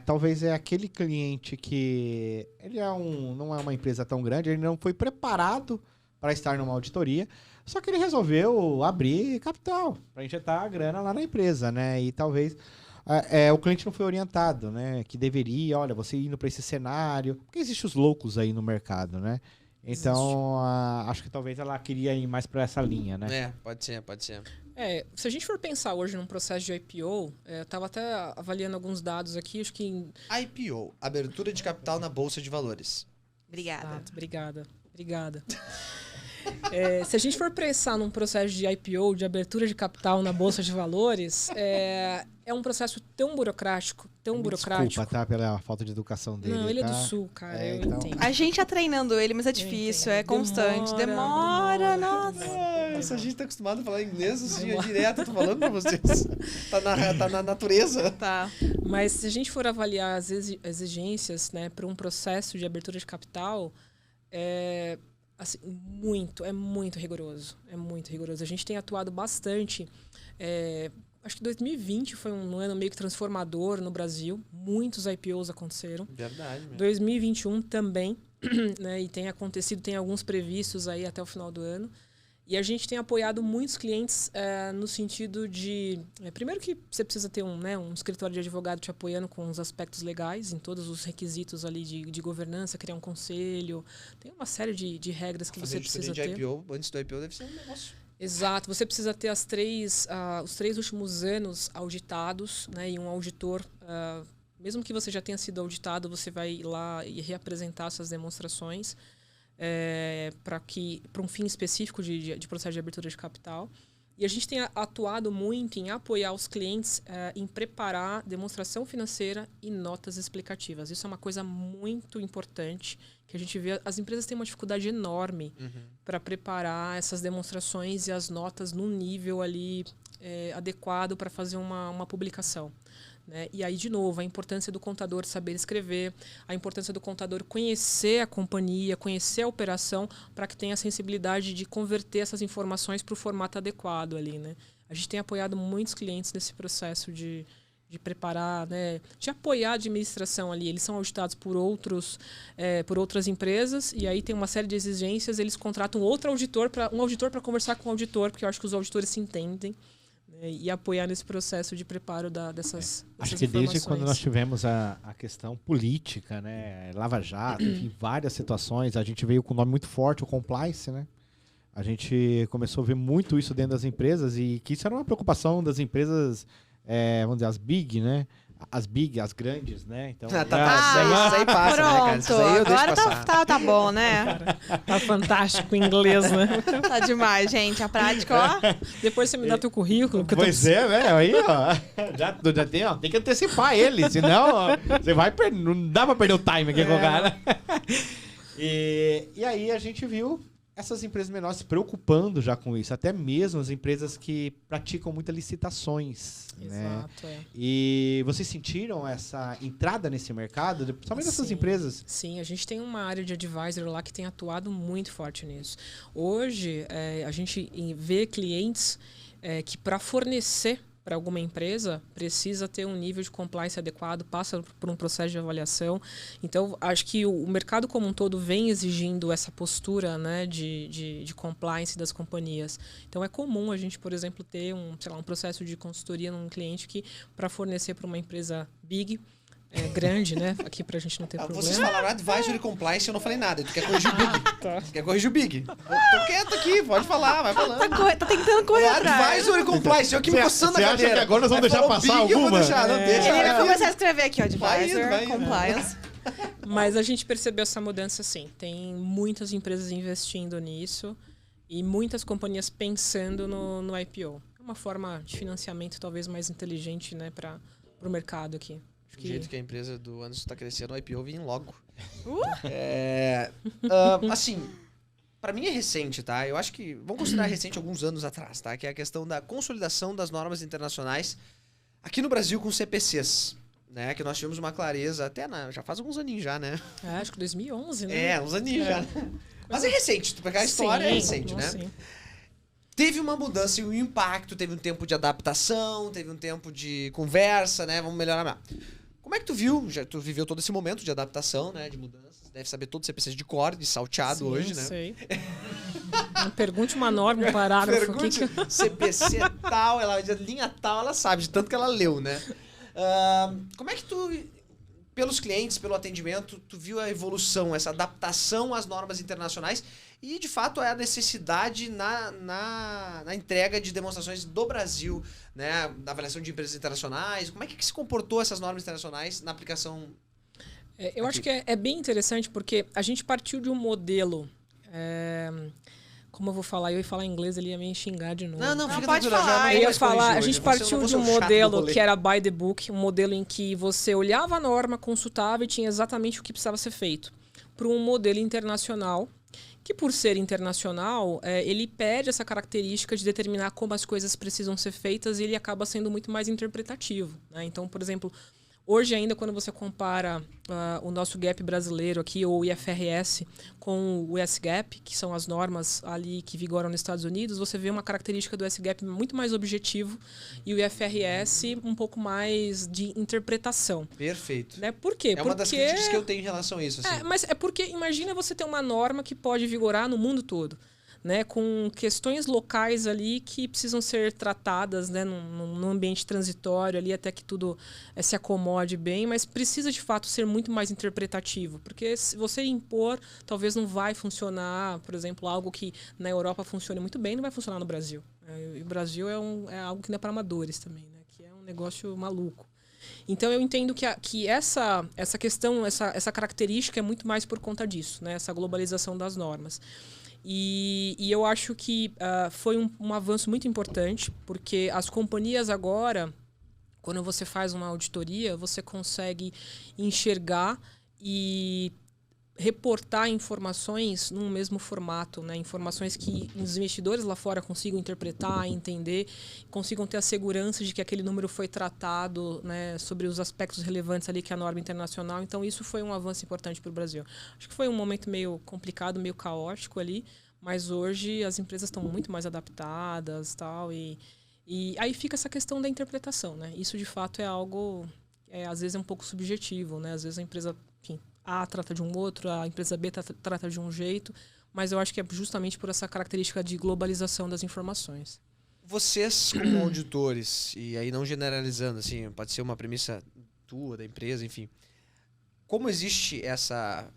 talvez é aquele cliente que ele não é uma empresa tão grande, ele não foi preparado para estar numa auditoria, só que ele resolveu abrir capital para injetar a grana lá na empresa, né? E talvez o cliente não foi orientado, né? Que deveria, olha, você indo para esse cenário, porque existem os loucos aí no mercado, né? Então, acho que talvez ela queria ir mais para essa linha, né? Pode ser. Se a gente for pensar hoje num processo de IPO, eu estava até avaliando alguns dados aqui, acho que... IPO, abertura de capital na Bolsa de Valores. Obrigada. Exato, obrigada. Se a gente for pensar num processo de IPO, de abertura de capital na Bolsa de Valores, é um processo tão burocrático. Desculpa, tá? Pela falta de educação dele. Não, ele tá? é do Sul, cara, eu então... entendo. A gente tá treinando ele, mas é difícil, é constante. Demora, nossa. Se a gente tá acostumado a falar inglês, assim, direto, eu tô falando pra vocês. Tá na natureza. Tá. Mas se a gente for avaliar as exigências, né, para um processo de abertura de capital, assim, é muito rigoroso. É muito rigoroso. A gente tem atuado bastante. Acho que 2020 foi um ano meio que transformador no Brasil. Muitos IPOs aconteceram. Verdade mesmo. 2021 também, né? E tem alguns previstos aí até o final do ano. E a gente tem apoiado muitos clientes no sentido de... primeiro que você precisa ter um escritório de advogado te apoiando com os aspectos legais, em todos os requisitos ali de governança, criar um conselho. Tem uma série de regras que você precisa ter. IPO, antes do IPO deve ser um negócio. Exato. Você precisa ter os 3 últimos anos auditados, né? E um auditor... mesmo que você já tenha sido auditado, você vai ir lá e reapresentar essas demonstrações. Para um fim específico de processo de abertura de capital. E a gente tem atuado muito em apoiar os clientes em preparar demonstração financeira e notas explicativas. Isso é uma coisa muito importante, que a gente vê. As empresas têm uma dificuldade enorme para preparar essas demonstrações e as notas num nível ali adequado para fazer uma publicação. Né? E aí, de novo, a importância do contador saber escrever, a importância do contador conhecer a companhia, conhecer a operação, para que tenha a sensibilidade de converter essas informações para o formato adequado ali. Né? A gente tem apoiado muitos clientes nesse processo de preparar, né? De apoiar a administração ali. Eles são auditados por outras empresas, e aí tem uma série de exigências, eles contratam um auditor para conversar com o auditor, porque eu acho que os auditores se entendem. E apoiar nesse processo de preparo dessas Acho que desde quando nós tivemos a questão política, né, Lava Jato, enfim, várias situações, a gente veio com um nome muito forte, o compliance, né? A gente começou a ver muito isso dentro das empresas e que isso era uma preocupação das empresas, vamos dizer, as big, né? As grandes, né? Então, isso aí passa, pronto. né, cara? Isso aí eu deixo Agora passar. tá bom, né? Tá fantástico o inglês, né? Tá demais, gente. A prática, ó. Depois você me dá teu currículo. Pois né? Aí, ó. Já tem que antecipar ele, senão ó, você vai perder. Não dá pra perder o time aqui com o cara. E aí a gente viu essas empresas menores se preocupando já com isso, até mesmo as empresas que praticam muitas licitações. Exato, né? E vocês sentiram essa entrada nesse mercado, principalmente dessas empresas? Sim, a gente tem uma área de advisor lá que tem atuado muito forte nisso. Hoje, a gente vê clientes que para fornecer para alguma empresa, precisa ter um nível de compliance adequado, passa por um processo de avaliação. Então, acho que o mercado como um todo vem exigindo essa postura, né, de compliance das companhias. Então, é comum a gente, por exemplo, ter um processo de consultoria num cliente que, para fornecer para uma empresa big, grande, né? Aqui pra gente não ter problema. Vocês falaram advisory compliance, eu não falei nada. Tu quer corrigir o Big. Tá. Quer corrigir o Big. Tô quieto aqui, pode falar, vai falando. Tá tentando correr atrás. Advisory compliance, eu aqui me coçando a cadeira. Você acha que agora nós vamos deixar passar alguma? Não deixa. Ele vai começar a escrever aqui, ó, advisor, vai, compliance. Mas a gente percebeu essa mudança, sim. Tem muitas empresas investindo nisso e muitas companhias pensando no IPO. É uma forma de financiamento talvez mais inteligente, né, para o mercado aqui. Do jeito que a empresa do Anderson está crescendo, o IPO vem logo. Assim, para mim é recente, tá? Eu acho que, vamos considerar recente alguns anos atrás, tá? Que é a questão da consolidação das normas internacionais aqui no Brasil com CPCs, né? Que nós tivemos uma clareza até já faz alguns aninhos já, né? Acho que 2011, né? Uns aninhos já. Mas é recente, tu pegar a história é recente, né? Sim. Teve uma mudança e um impacto, teve um tempo de adaptação, teve um tempo de conversa, né? Vamos melhorar. Como é que tu viu? Tu viveu todo esse momento de adaptação, né? De mudanças. Deve saber todo o CPC de cor, de salteado hoje, né? Sei. Pergunte uma norma, um parágrafo. Pergunte CPC tal, ela linha tal, ela sabe, de tanto que ela leu, né? Como é que tu, pelos clientes, pelo atendimento, tu viu a evolução, essa adaptação às normas internacionais e, de fato, a necessidade na entrega de demonstrações do Brasil, né? Na avaliação de empresas internacionais. Como é que se comportou essas normas internacionais na aplicação? Eu acho que é bem interessante porque a gente partiu de um modelo... Como eu vou falar? Eu ia falar em inglês, ele ia me xingar de novo. Não, fica pode tranquilo, falar. Eu ia falar, a gente partiu de um modelo que era by the book, um modelo em que você olhava a norma, consultava e tinha exatamente o que precisava ser feito. Para um modelo internacional, que por ser internacional, ele perde essa característica de determinar como as coisas precisam ser feitas e ele acaba sendo muito mais interpretativo, né? Então, por exemplo, hoje ainda quando você compara o nosso GAP brasileiro aqui, ou o IFRS, com o US-GAAP, que são as normas ali que vigoram nos Estados Unidos, você vê uma característica do US-GAAP muito mais objetivo e o IFRS um pouco mais de interpretação. Perfeito. Né? Por quê? É uma das críticas que eu tenho em relação a isso. Assim. Mas é porque, imagina você ter uma norma que pode vigorar no mundo todo, né, com questões locais ali que precisam ser tratadas, né, num ambiente transitório ali até que tudo se acomode bem, mas precisa de fato ser muito mais interpretativo, porque se você impor, talvez não vai funcionar, por exemplo, algo que na Europa funcione muito bem, não vai funcionar no Brasil. E o Brasil é algo que não é para amadores também, né, que é um negócio maluco. Então eu entendo que essa questão, essa característica é muito mais por conta disso, né, essa globalização das normas. E eu acho que foi um avanço muito importante, porque as companhias agora, quando você faz uma auditoria, você consegue enxergar e reportar informações num mesmo formato, né? Informações que os investidores lá fora consigam interpretar, entender, consigam ter a segurança de que aquele número foi tratado, né, sobre os aspectos relevantes ali que é a norma internacional. Então isso foi um avanço importante para o Brasil. Acho que foi um momento meio complicado, meio caótico ali, mas hoje as empresas estão muito mais adaptadas, tal, e aí fica essa questão da interpretação, né? Isso de fato é algo, às vezes é um pouco subjetivo, né? Às vezes a empresa, enfim, A trata de um outro, a empresa B trata de um jeito, mas eu acho que é justamente por essa característica de globalização das informações. Vocês, como auditores, e aí não generalizando, assim, pode ser uma premissa tua, da empresa, enfim, como existe essa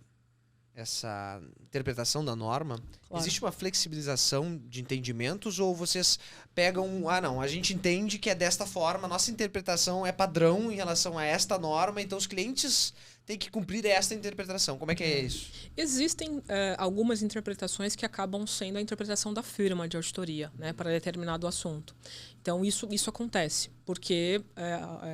interpretação da norma, Claro. existe uma flexibilização de entendimentos ou vocês pegam, não, a gente entende que é desta forma, a nossa interpretação é padrão em relação a esta norma, então os clientes têm que cumprir esta interpretação. Como é que é isso? Existem algumas interpretações que acabam sendo a interpretação da firma de auditoria, né, para determinado assunto. Então, isso acontece, porque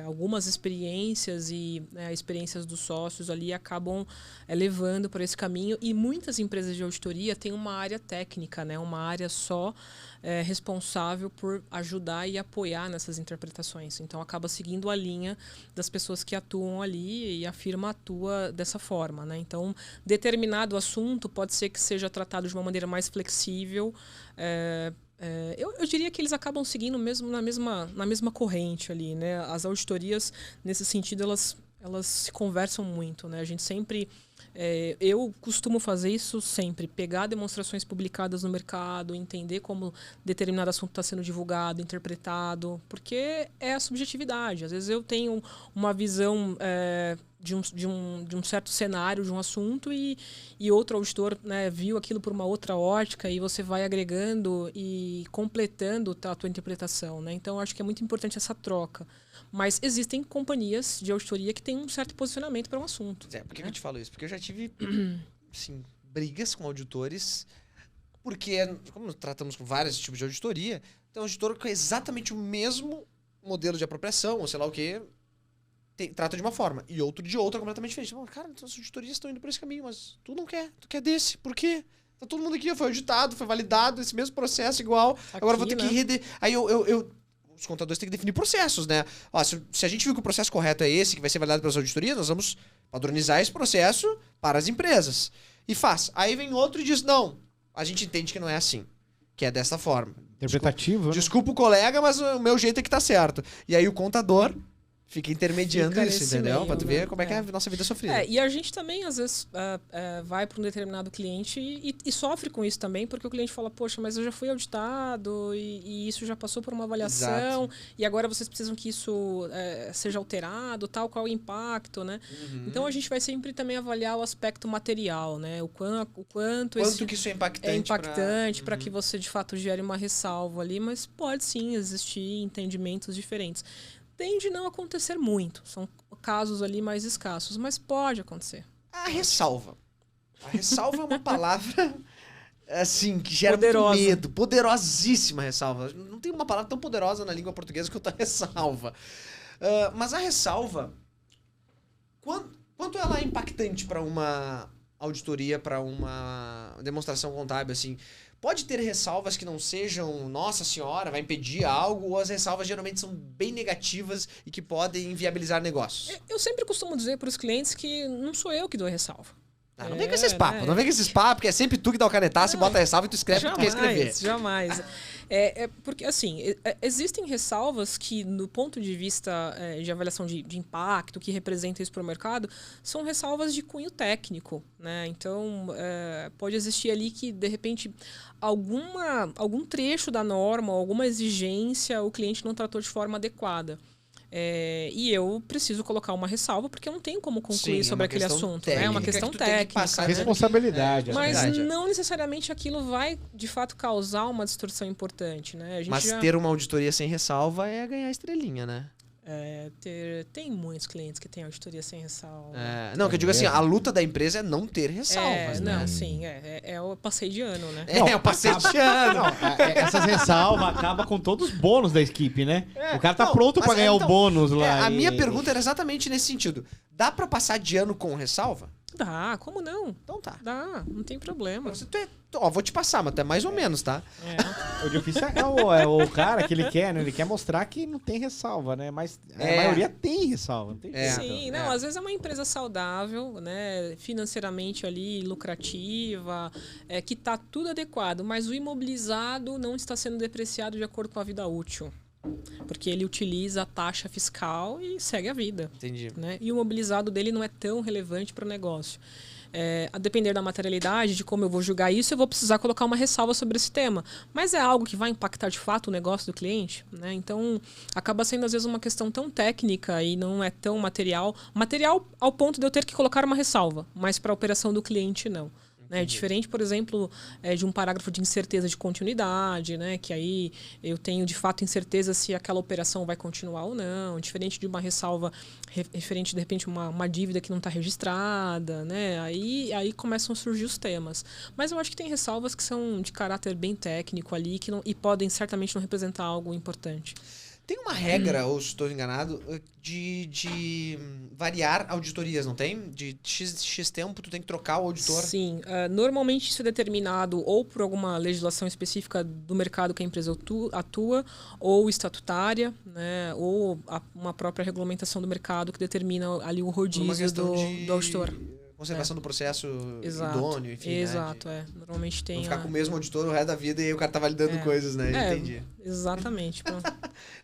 algumas experiências e experiências dos sócios ali acabam levando por esse caminho, e muitas empresas de auditoria têm uma área técnica, né, uma área só responsável por ajudar e apoiar nessas interpretações. Então, acaba seguindo a linha das pessoas que atuam ali e a firma atua dessa forma, né? Então, determinado assunto pode ser que seja tratado de uma maneira mais flexível. Eu diria que eles acabam seguindo mesmo na mesma corrente ali, né? As auditorias, nesse sentido, elas se conversam muito, né? A gente sempre... eu costumo fazer isso sempre, pegar demonstrações publicadas no mercado, entender como determinado assunto está sendo divulgado, interpretado, porque é a subjetividade. Às vezes eu tenho uma visão de um certo cenário, de um assunto, e outro auditor, né, viu aquilo por uma outra ótica, e você vai agregando e completando a tua interpretação, né? Então, eu acho que é muito importante essa troca. Mas existem companhias de auditoria que têm um certo posicionamento para um assunto. Por que eu te falo isso? Porque eu já tive, assim, brigas com auditores, porque, como tratamos com vários tipos de auditoria, tem um auditor com exatamente o mesmo modelo de apropriação, ou sei lá o quê, trata de uma forma, e outro de outra completamente diferente. Cara, então as auditorias estão indo por esse caminho, mas tu não quer, tu quer desse, por quê? Tá todo mundo aqui, foi auditado, foi validado, esse mesmo processo igual, agora vou ter que... Aí os contadores têm que definir processos, né? Ó, se a gente viu que o processo correto é esse, que vai ser validado pelas auditorias, nós vamos padronizar esse processo para as empresas. E faz. Aí vem outro e diz, não, a gente entende que não é assim, que é dessa forma. Interpretativo, Desculpa o colega, mas o meu jeito é que tá certo. E aí o contador fica intermediando isso, entendeu? Meio, pra tu ver né? como é que é a nossa vida sofrida. E a gente também, às vezes, vai para um determinado cliente e sofre com isso também, porque o cliente fala, poxa, mas eu já fui auditado e isso já passou por uma avaliação, Exato. e agora vocês precisam que isso seja alterado, tal, qual o impacto, né? Então, a gente vai sempre também avaliar o aspecto material, né? O quanto que isso é impactante. para que você, de fato, gere uma ressalva ali, mas pode sim existir entendimentos diferentes. Tende a não acontecer muito. São casos ali mais escassos, mas pode acontecer. A ressalva. A ressalva é uma palavra, assim, que gera Poderosa. muito medo. Poderosíssima ressalva. Não tem uma palavra tão poderosa na língua portuguesa quanto a ressalva. Mas a ressalva, quanto ela é impactante para uma auditoria, para uma demonstração contábil, assim? Pode ter ressalvas que não sejam, nossa senhora, vai impedir algo, ou as ressalvas geralmente são bem negativas e que podem inviabilizar negócios? Eu sempre costumo dizer para os clientes que não sou eu que dou a ressalva. Não vem com esses papos, não vem com esses papos, porque é sempre tu que dá o canetaço e bota a ressalva e tu escreve o que tu quer escrever. Jamais. Porque, assim, existem ressalvas que, no ponto de vista de avaliação de impacto, que representa isso para o mercado, são ressalvas de cunho técnico, né? Então, pode existir ali que, de repente, algum trecho da norma, alguma exigência, o cliente não tratou de forma adequada. E eu preciso colocar uma ressalva porque eu não tenho como concluir sobre aquele assunto. Técnica, é uma questão técnica. Né? Responsabilidade. Mas não necessariamente aquilo vai, de fato, causar uma distorção importante. Né? Mas ter uma auditoria sem ressalva é ganhar estrelinha, né? Tem muitos clientes que têm auditoria sem ressalva. Não, que eu digo assim, a luta da empresa é não ter ressalvas, né? Não, sim, o passeio de ano, né? O passeio de ano. Essas ressalvas acabam com todos os bônus da equipe, né? O cara tá pronto pra ganhar o bônus lá. A minha pergunta era exatamente nesse sentido. Dá pra passar de ano com ressalva? Dá, como não? Então tá. Dá, não tem problema. Vou te passar, mas até mais ou menos, tá? O difícil é o cara que ele quer, né? Ele quer mostrar que não tem ressalva, né? Mas a maioria tem ressalva. Não tem jeito. Sim, às vezes é uma empresa saudável, né? Financeiramente ali, lucrativa, que tá tudo adequado, mas o imobilizado não está sendo depreciado de acordo com a vida útil. Porque ele utiliza a taxa fiscal e segue a vida. Entendi. Né? E o mobilizado dele não é tão relevante para o negócio. A depender da materialidade, de como eu vou julgar isso, eu vou precisar colocar uma ressalva sobre esse tema. Mas é algo que vai impactar de fato o negócio do cliente, né? Então, acaba sendo às vezes uma questão tão técnica e não é tão material. Material ao ponto de eu ter que colocar uma ressalva, mas para a operação do cliente, não. Né? Diferente, por exemplo, de um parágrafo de incerteza de continuidade, né? Que aí eu tenho de fato incerteza se aquela operação vai continuar ou não. Diferente de uma ressalva referente, de repente, uma dívida que não está registrada. Né? Aí começam a surgir os temas. Mas eu acho que tem ressalvas que são de caráter bem técnico ali e podem certamente não representar algo importante. Tem uma regra, ou se estou enganado, de variar auditorias, não tem? De X tempo tu tem que trocar o auditor? Sim. Normalmente isso é determinado ou por alguma legislação específica do mercado que a empresa atua, ou estatutária, né, ou uma própria regulamentação do mercado que determina ali o rodízio do auditor. Conservação do processo Exato. idôneo, enfim. Exato, Normalmente tem. Não ficar com o mesmo auditor o resto da vida e aí o cara tá validando coisas, né? Entendi. Exatamente.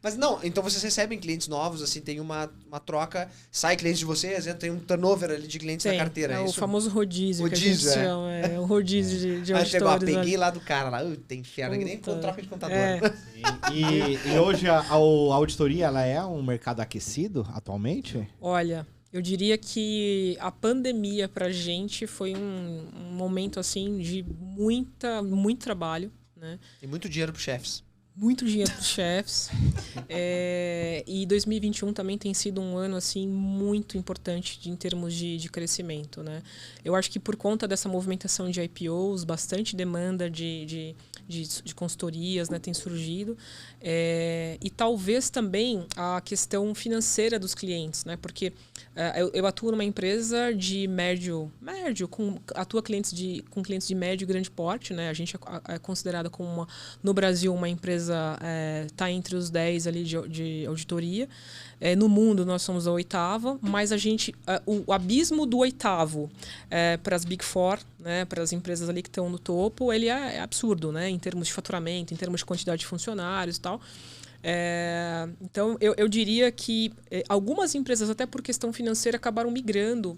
Mas não, então vocês recebem clientes novos, assim, tem uma troca, sai clientes de vocês, tem um turnover ali de clientes na carteira. É o famoso rodízio que a gente chama. É o rodízio de auditores. Peguei lá do cara lá, tem inferno, que nem com troca de contador. E hoje a auditoria ela é um mercado aquecido atualmente? Olha, Eu diria que a pandemia pra gente foi um momento assim de muito trabalho, né? Tem muito dinheiro pros chefes. Muito dinheiro para os chefes. E 2021 também tem sido um ano assim muito importante em termos de crescimento, né? Eu acho que por conta dessa movimentação de IPOs, bastante demanda de consultorias, né, tem surgido. E talvez também a questão financeira dos clientes, né? Porque eu atuo numa empresa de médio atuo com clientes de médio e grande porte, né? A gente é considerada como no Brasil uma empresa está entre os 10 ali de auditoria. No mundo nós somos a 8ª, mas o abismo do 8º para as Big Four, né, para as empresas ali que estão no topo, ele é absurdo, né, em termos de faturamento, em termos de quantidade de funcionários e tal. Então, eu diria que algumas empresas, até por questão financeira, acabaram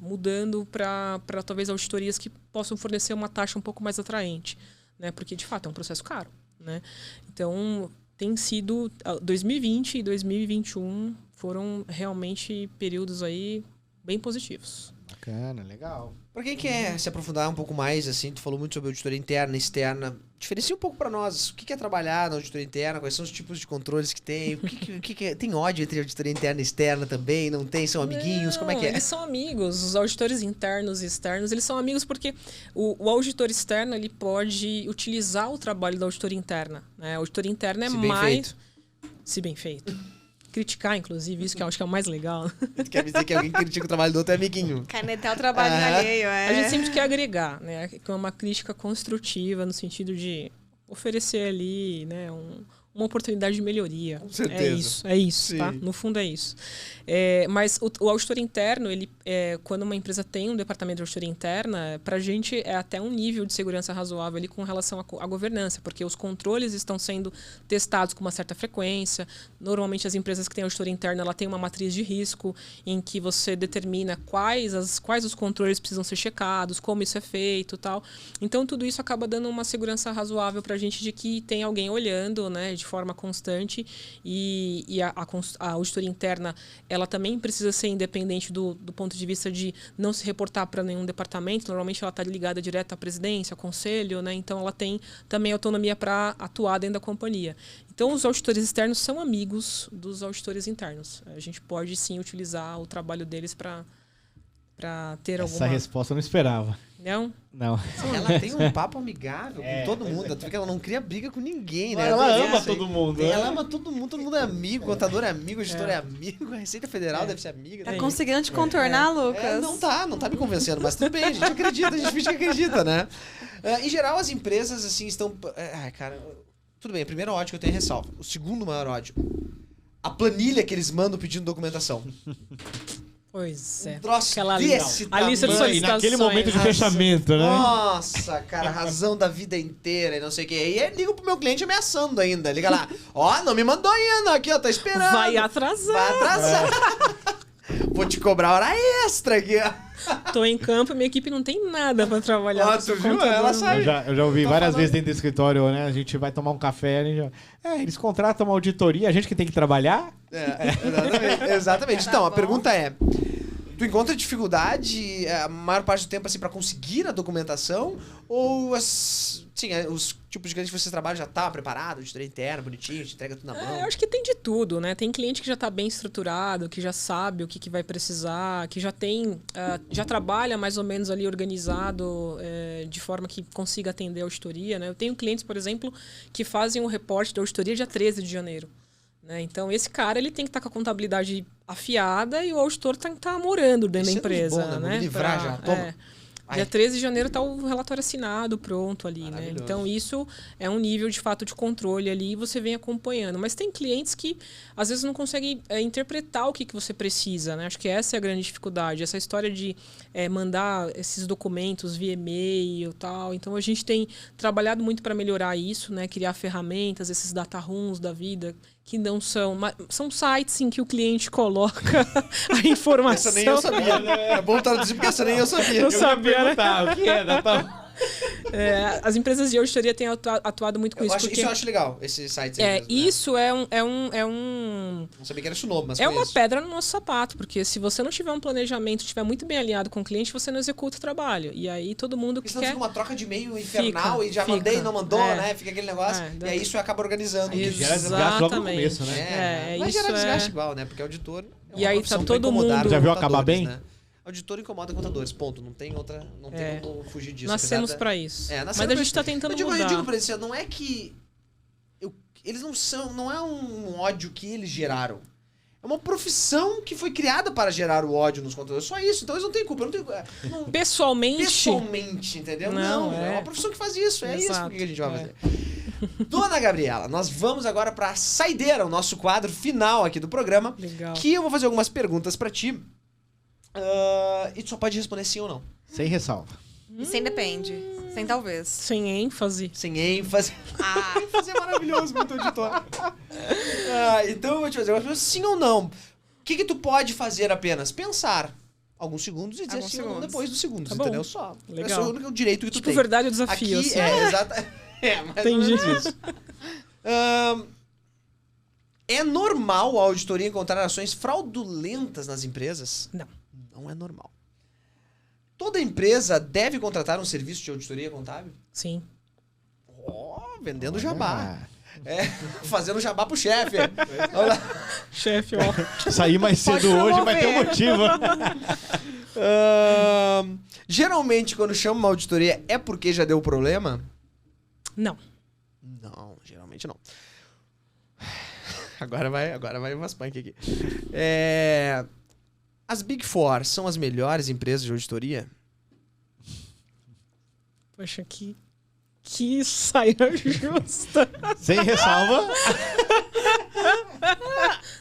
mudando para talvez auditorias que possam fornecer uma taxa um pouco mais atraente, né, porque de fato é um processo caro, né? Então, tem sido 2020 e 2021 foram realmente períodos aí bem positivos. Bacana, legal. Pra quem quer se aprofundar um pouco mais, assim, tu falou muito sobre auditoria interna e externa. Diferencia um pouco pra nós. O que é trabalhar na auditoria interna? Quais são os tipos de controles que tem? O que é? Tem ódio entre auditoria interna e externa também? Não tem? São amiguinhos? Como é que é? Eles são amigos. Os auditores internos e externos, eles são amigos porque o auditor externo, ele pode utilizar o trabalho da auditoria interna, né? A auditoria interna é se bem feito. Criticar, inclusive, isso que eu acho que é o mais legal. Quer dizer que alguém que critica o trabalho do outro é amiguinho. Canetar o trabalho alheio, A gente sempre quer agregar, né? Com uma crítica construtiva, no sentido de oferecer ali, né, uma oportunidade de melhoria. Com certeza. É isso, Sim. tá? No fundo é isso. Mas o auditor interno, quando uma empresa tem um departamento de auditoria interna, para a gente é até um nível de segurança razoável ali com relação à governança, porque os controles estão sendo testados com uma certa frequência. Normalmente as empresas que têm auditoria interna, ela tem uma matriz de risco em que você determina quais os controles precisam ser checados, como isso é feito e tal. Então tudo isso acaba dando uma segurança razoável para a gente de que tem alguém olhando, né, de forma constante, e a auditoria interna ela também precisa ser independente do ponto de vista de não se reportar para nenhum departamento. Normalmente ela está ligada direto à presidência, ao conselho, né? Então ela tem também autonomia para atuar dentro da companhia. Então os auditores externos são amigos dos auditores internos. A gente pode sim utilizar o trabalho deles para ter alguma... Essa resposta eu não esperava. Não? Não. Ela tem um papo amigável com todo mundo. Tu vê que ela não cria briga com ninguém, né? Ela ama todo mundo. Ela ama todo mundo é amigo, o contador é amigo, o gestor é amigo, a Receita Federal deve ser amiga. Tá conseguindo te contornar, Lucas? Não tá me convencendo, mas tudo bem, a gente acredita, a gente finge que acredita, né? Em geral, as empresas, assim, estão... cara, tudo bem, o primeiro ódio que eu tenho é ressalva. O segundo maior ódio, a planilha que eles mandam pedindo documentação. Pois é. Um troço Aquela desse a lista de tamanho. E solicitações. naquele momento de fechamento, né? Nossa, cara, razão da vida inteira e não sei o que. E aí ligo pro meu cliente ameaçando ainda. Liga lá. Ó, não me mandou ainda. Aqui, ó, tá esperando. Vai atrasar. Vai atrasar. Vou te cobrar hora extra aqui, ó. Tô em campo e minha equipe não tem nada pra trabalhar. Ó, tu viu? Ela sabe. Eu já ouvi Tô várias falando. vezes dentro do escritório, né? A gente vai tomar um café, eles contratam uma auditoria, a gente que tem que trabalhar. Exatamente. Tá Então, a bom. pergunta é... Tu encontra dificuldade a maior parte do tempo assim para conseguir a documentação? Ou os tipos de clientes que você trabalha já tá preparado, auditoria interna, bonitinho, te entrega tudo na mão? Eu acho que tem de tudo, né? Tem cliente que já está bem estruturado, que já sabe o que vai precisar, que já tem, já trabalha mais ou menos ali organizado, de forma que consiga atender a auditoria, né? Eu tenho clientes, por exemplo, que fazem um reporte da auditoria dia 13 de janeiro. Né? Então, esse cara ele tem que estar com a contabilidade afiada e o auditor tem que estar morando dentro da empresa. Bom, né? Vou né? me livrar já, toma. Dia 13 de janeiro está o relatório assinado, pronto ali, né? Então, isso é um nível, de fato, de controle ali e você vem acompanhando. Mas tem clientes que, às vezes, não conseguem interpretar o que você precisa, né? Acho que essa é a grande dificuldade. Essa história de mandar esses documentos via e-mail e tal. Então, a gente tem trabalhado muito para melhorar isso, né? Criar ferramentas, esses data rooms da vida, que não são sites em que o cliente coloca a informação. Essa nem eu sabia, né? É bom traduzir porque essa nem eu sabia. Eu sabia, né? O que é data As empresas de auditoria têm atuado muito com isso. Isso eu acho legal, esses sites. Aí mesmo, isso né? Não sabia que era isso novo, mas é uma pedra no nosso sapato, porque se você não tiver um planejamento, estiver muito bem alinhado com o cliente, você não executa o trabalho. E aí todo mundo que senão quer... fica uma troca de e-mail infernal e já mandei e não mandou, né? Fica aquele negócio. E aí isso acaba organizando. Gera desgaste logo no começo, né? Mas gera desgaste igual, né? Porque auditor e aí tá todo mundo... Já viu acabar bem? Né? Auditor incomoda contadores, ponto. Não tem como fugir disso. Nascemos pra isso. Mas a gente tá tentando mudar. Eu digo pra eles, não é que... eles não é um ódio que eles geraram. É uma profissão que foi criada para gerar o ódio nos contadores. Só isso. Então eles não têm culpa. Pessoalmente, entendeu? Não. É uma profissão que faz isso. É isso que a gente vai fazer. Dona Gabriela, nós vamos agora pra saideira, o nosso quadro final aqui do programa. Legal. Que eu vou fazer algumas perguntas pra ti. E tu só pode responder sim ou não. Sem ressalva. E sem depende. Sem talvez. Sem ênfase. Sem ênfase. ênfase é maravilhoso, muito auditor. Então eu vou te fazer uma pergunta, sim ou não. O que tu pode fazer apenas? Pensar alguns segundos e dizer sim ou não depois dos segundos, entendeu? Só. Legal. É só o único direito que tu tem. Verdade, o desafio. Aqui assim. exato. Mais ou menos isso. É normal a auditoria encontrar ações fraudulentas nas empresas? Não. Não é normal. Toda empresa deve contratar um serviço de auditoria contábil? Sim. Vendendo jabá. Fazendo jabá pro chefe. Olha lá. Chefe, ó. Sair mais cedo hoje vai ter um motivo. Geralmente, quando chama uma auditoria, é porque já deu problema? Não. Não, geralmente não. Agora vai umas punk aqui. As Big Four são as melhores empresas de auditoria? Poxa, que saia justa. Sem ressalva.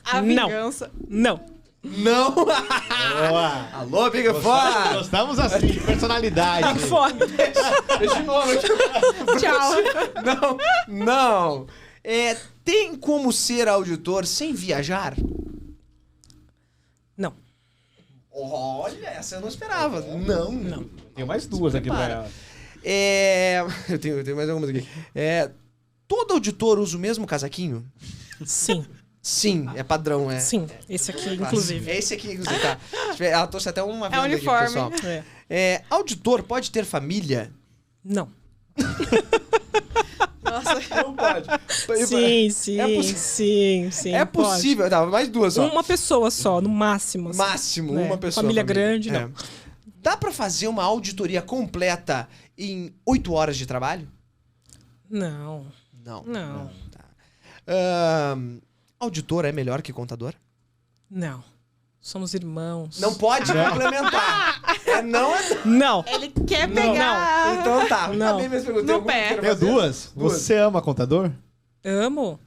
A vingança. Não. Boa. Alô, Big Four! Gostamos assim, de personalidade. Big Four. Deixa de novo aqui. Tchau. Não. Tem como ser auditor sem viajar? Não. Olha, essa eu não esperava. Não. Tenho mais duas aqui pra ela. Eu tenho mais algumas aqui. Todo auditor usa o mesmo casaquinho? Sim. Sim, é padrão, Sim, esse aqui, inclusive. Esse aqui, inclusive, tá. Ela trouxe até uma venda uniforme. aqui, pessoal. Auditor pode ter família? Não. Nossa. Não pode. Sim. É possível. Tá, mais duas só. Uma pessoa só, no máximo. Assim. Máximo, né? uma pessoa. Família grande, não. Dá pra fazer uma auditoria completa em 8 horas de trabalho? Não. Tá. Auditor é melhor que contador? Não. Somos irmãos. Não pode complementar. Não. Ele quer pegar. Então tá. Não. Tá bem, mas perguntei No alguma que pé. queira Tenho fazer? duas. Você ama contador? Amo.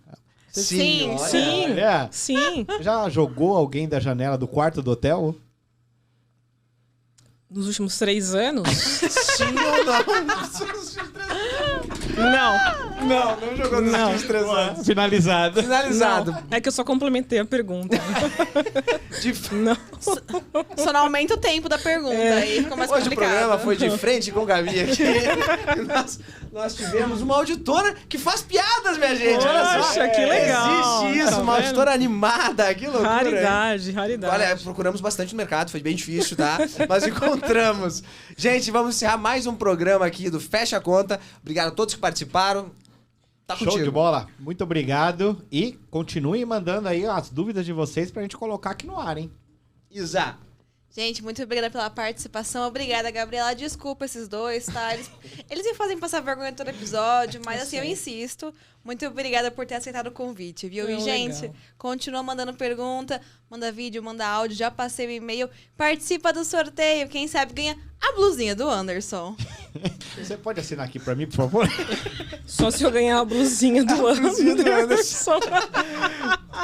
Sim. Olha. Sim. Olha. Sim. Já jogou alguém da janela do quarto do hotel? Nos últimos 3 anos? Sim ou não? Não jogou nos últimos 3 anos. Finalizado. Finalizado. Não. É que eu só complementei a pergunta. Não. Só não aumenta o tempo da pergunta. Aí fica mais Hoje o complicado. programa foi de frente com o Gabi aqui. Nós tivemos uma auditora que faz piadas, minha gente. Olha só. Poxa, que legal. Existe isso, Tá uma vendo? auditora animada. Que loucura. Raridade. Olha, procuramos bastante no mercado, foi bem difícil, tá? Mas encontramos. Gente, vamos encerrar mais um programa aqui do Fecha a Conta. Obrigado a todos que participaram. Tá Show contigo. de bola. Muito obrigado. E continuem mandando aí as dúvidas de vocês pra gente colocar aqui no ar, hein? Isa. Gente, muito obrigada pela participação. Obrigada, Gabriela. Desculpa esses dois, tá? Eles me fazem passar vergonha todo episódio, mas assim, eu insisto. Muito obrigada por ter aceitado o convite, viu? E, gente, legal. continua mandando pergunta, manda vídeo, manda áudio. Já passei o e-mail. Participa do sorteio. Quem sabe ganha a blusinha do Anderson. Você pode assinar aqui pra mim, por favor? Só se eu ganhar a blusinha do Anderson.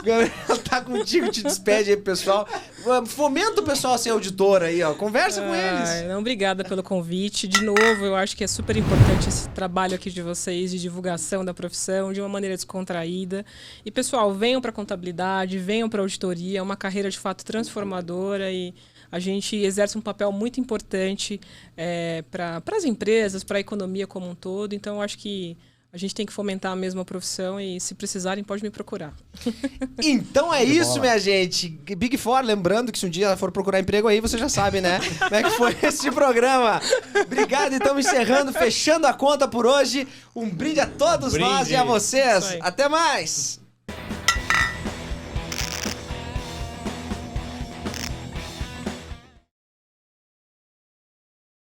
Gabriela tá contigo, te despede aí, pessoal. Fomenta o pessoal a ser auditor aí, ó. Conversa com eles. Não, obrigada pelo convite. De novo, eu acho que é super importante esse trabalho aqui de vocês, de divulgação da profissão, de uma maneira descontraída. E, pessoal, venham para contabilidade, venham para auditoria. É uma carreira, de fato, transformadora e a gente exerce um papel muito importante para as empresas, para a economia como um todo. Então, eu acho que a gente tem que fomentar a mesma profissão e, se precisarem, pode me procurar. Então é isso, minha gente. Big Four, lembrando que se um dia ela for procurar emprego aí, você já sabe, né? Como é que foi esse programa. Obrigado, então, encerrando, fechando a conta por hoje. Um brinde a todos nós e a vocês. Até mais!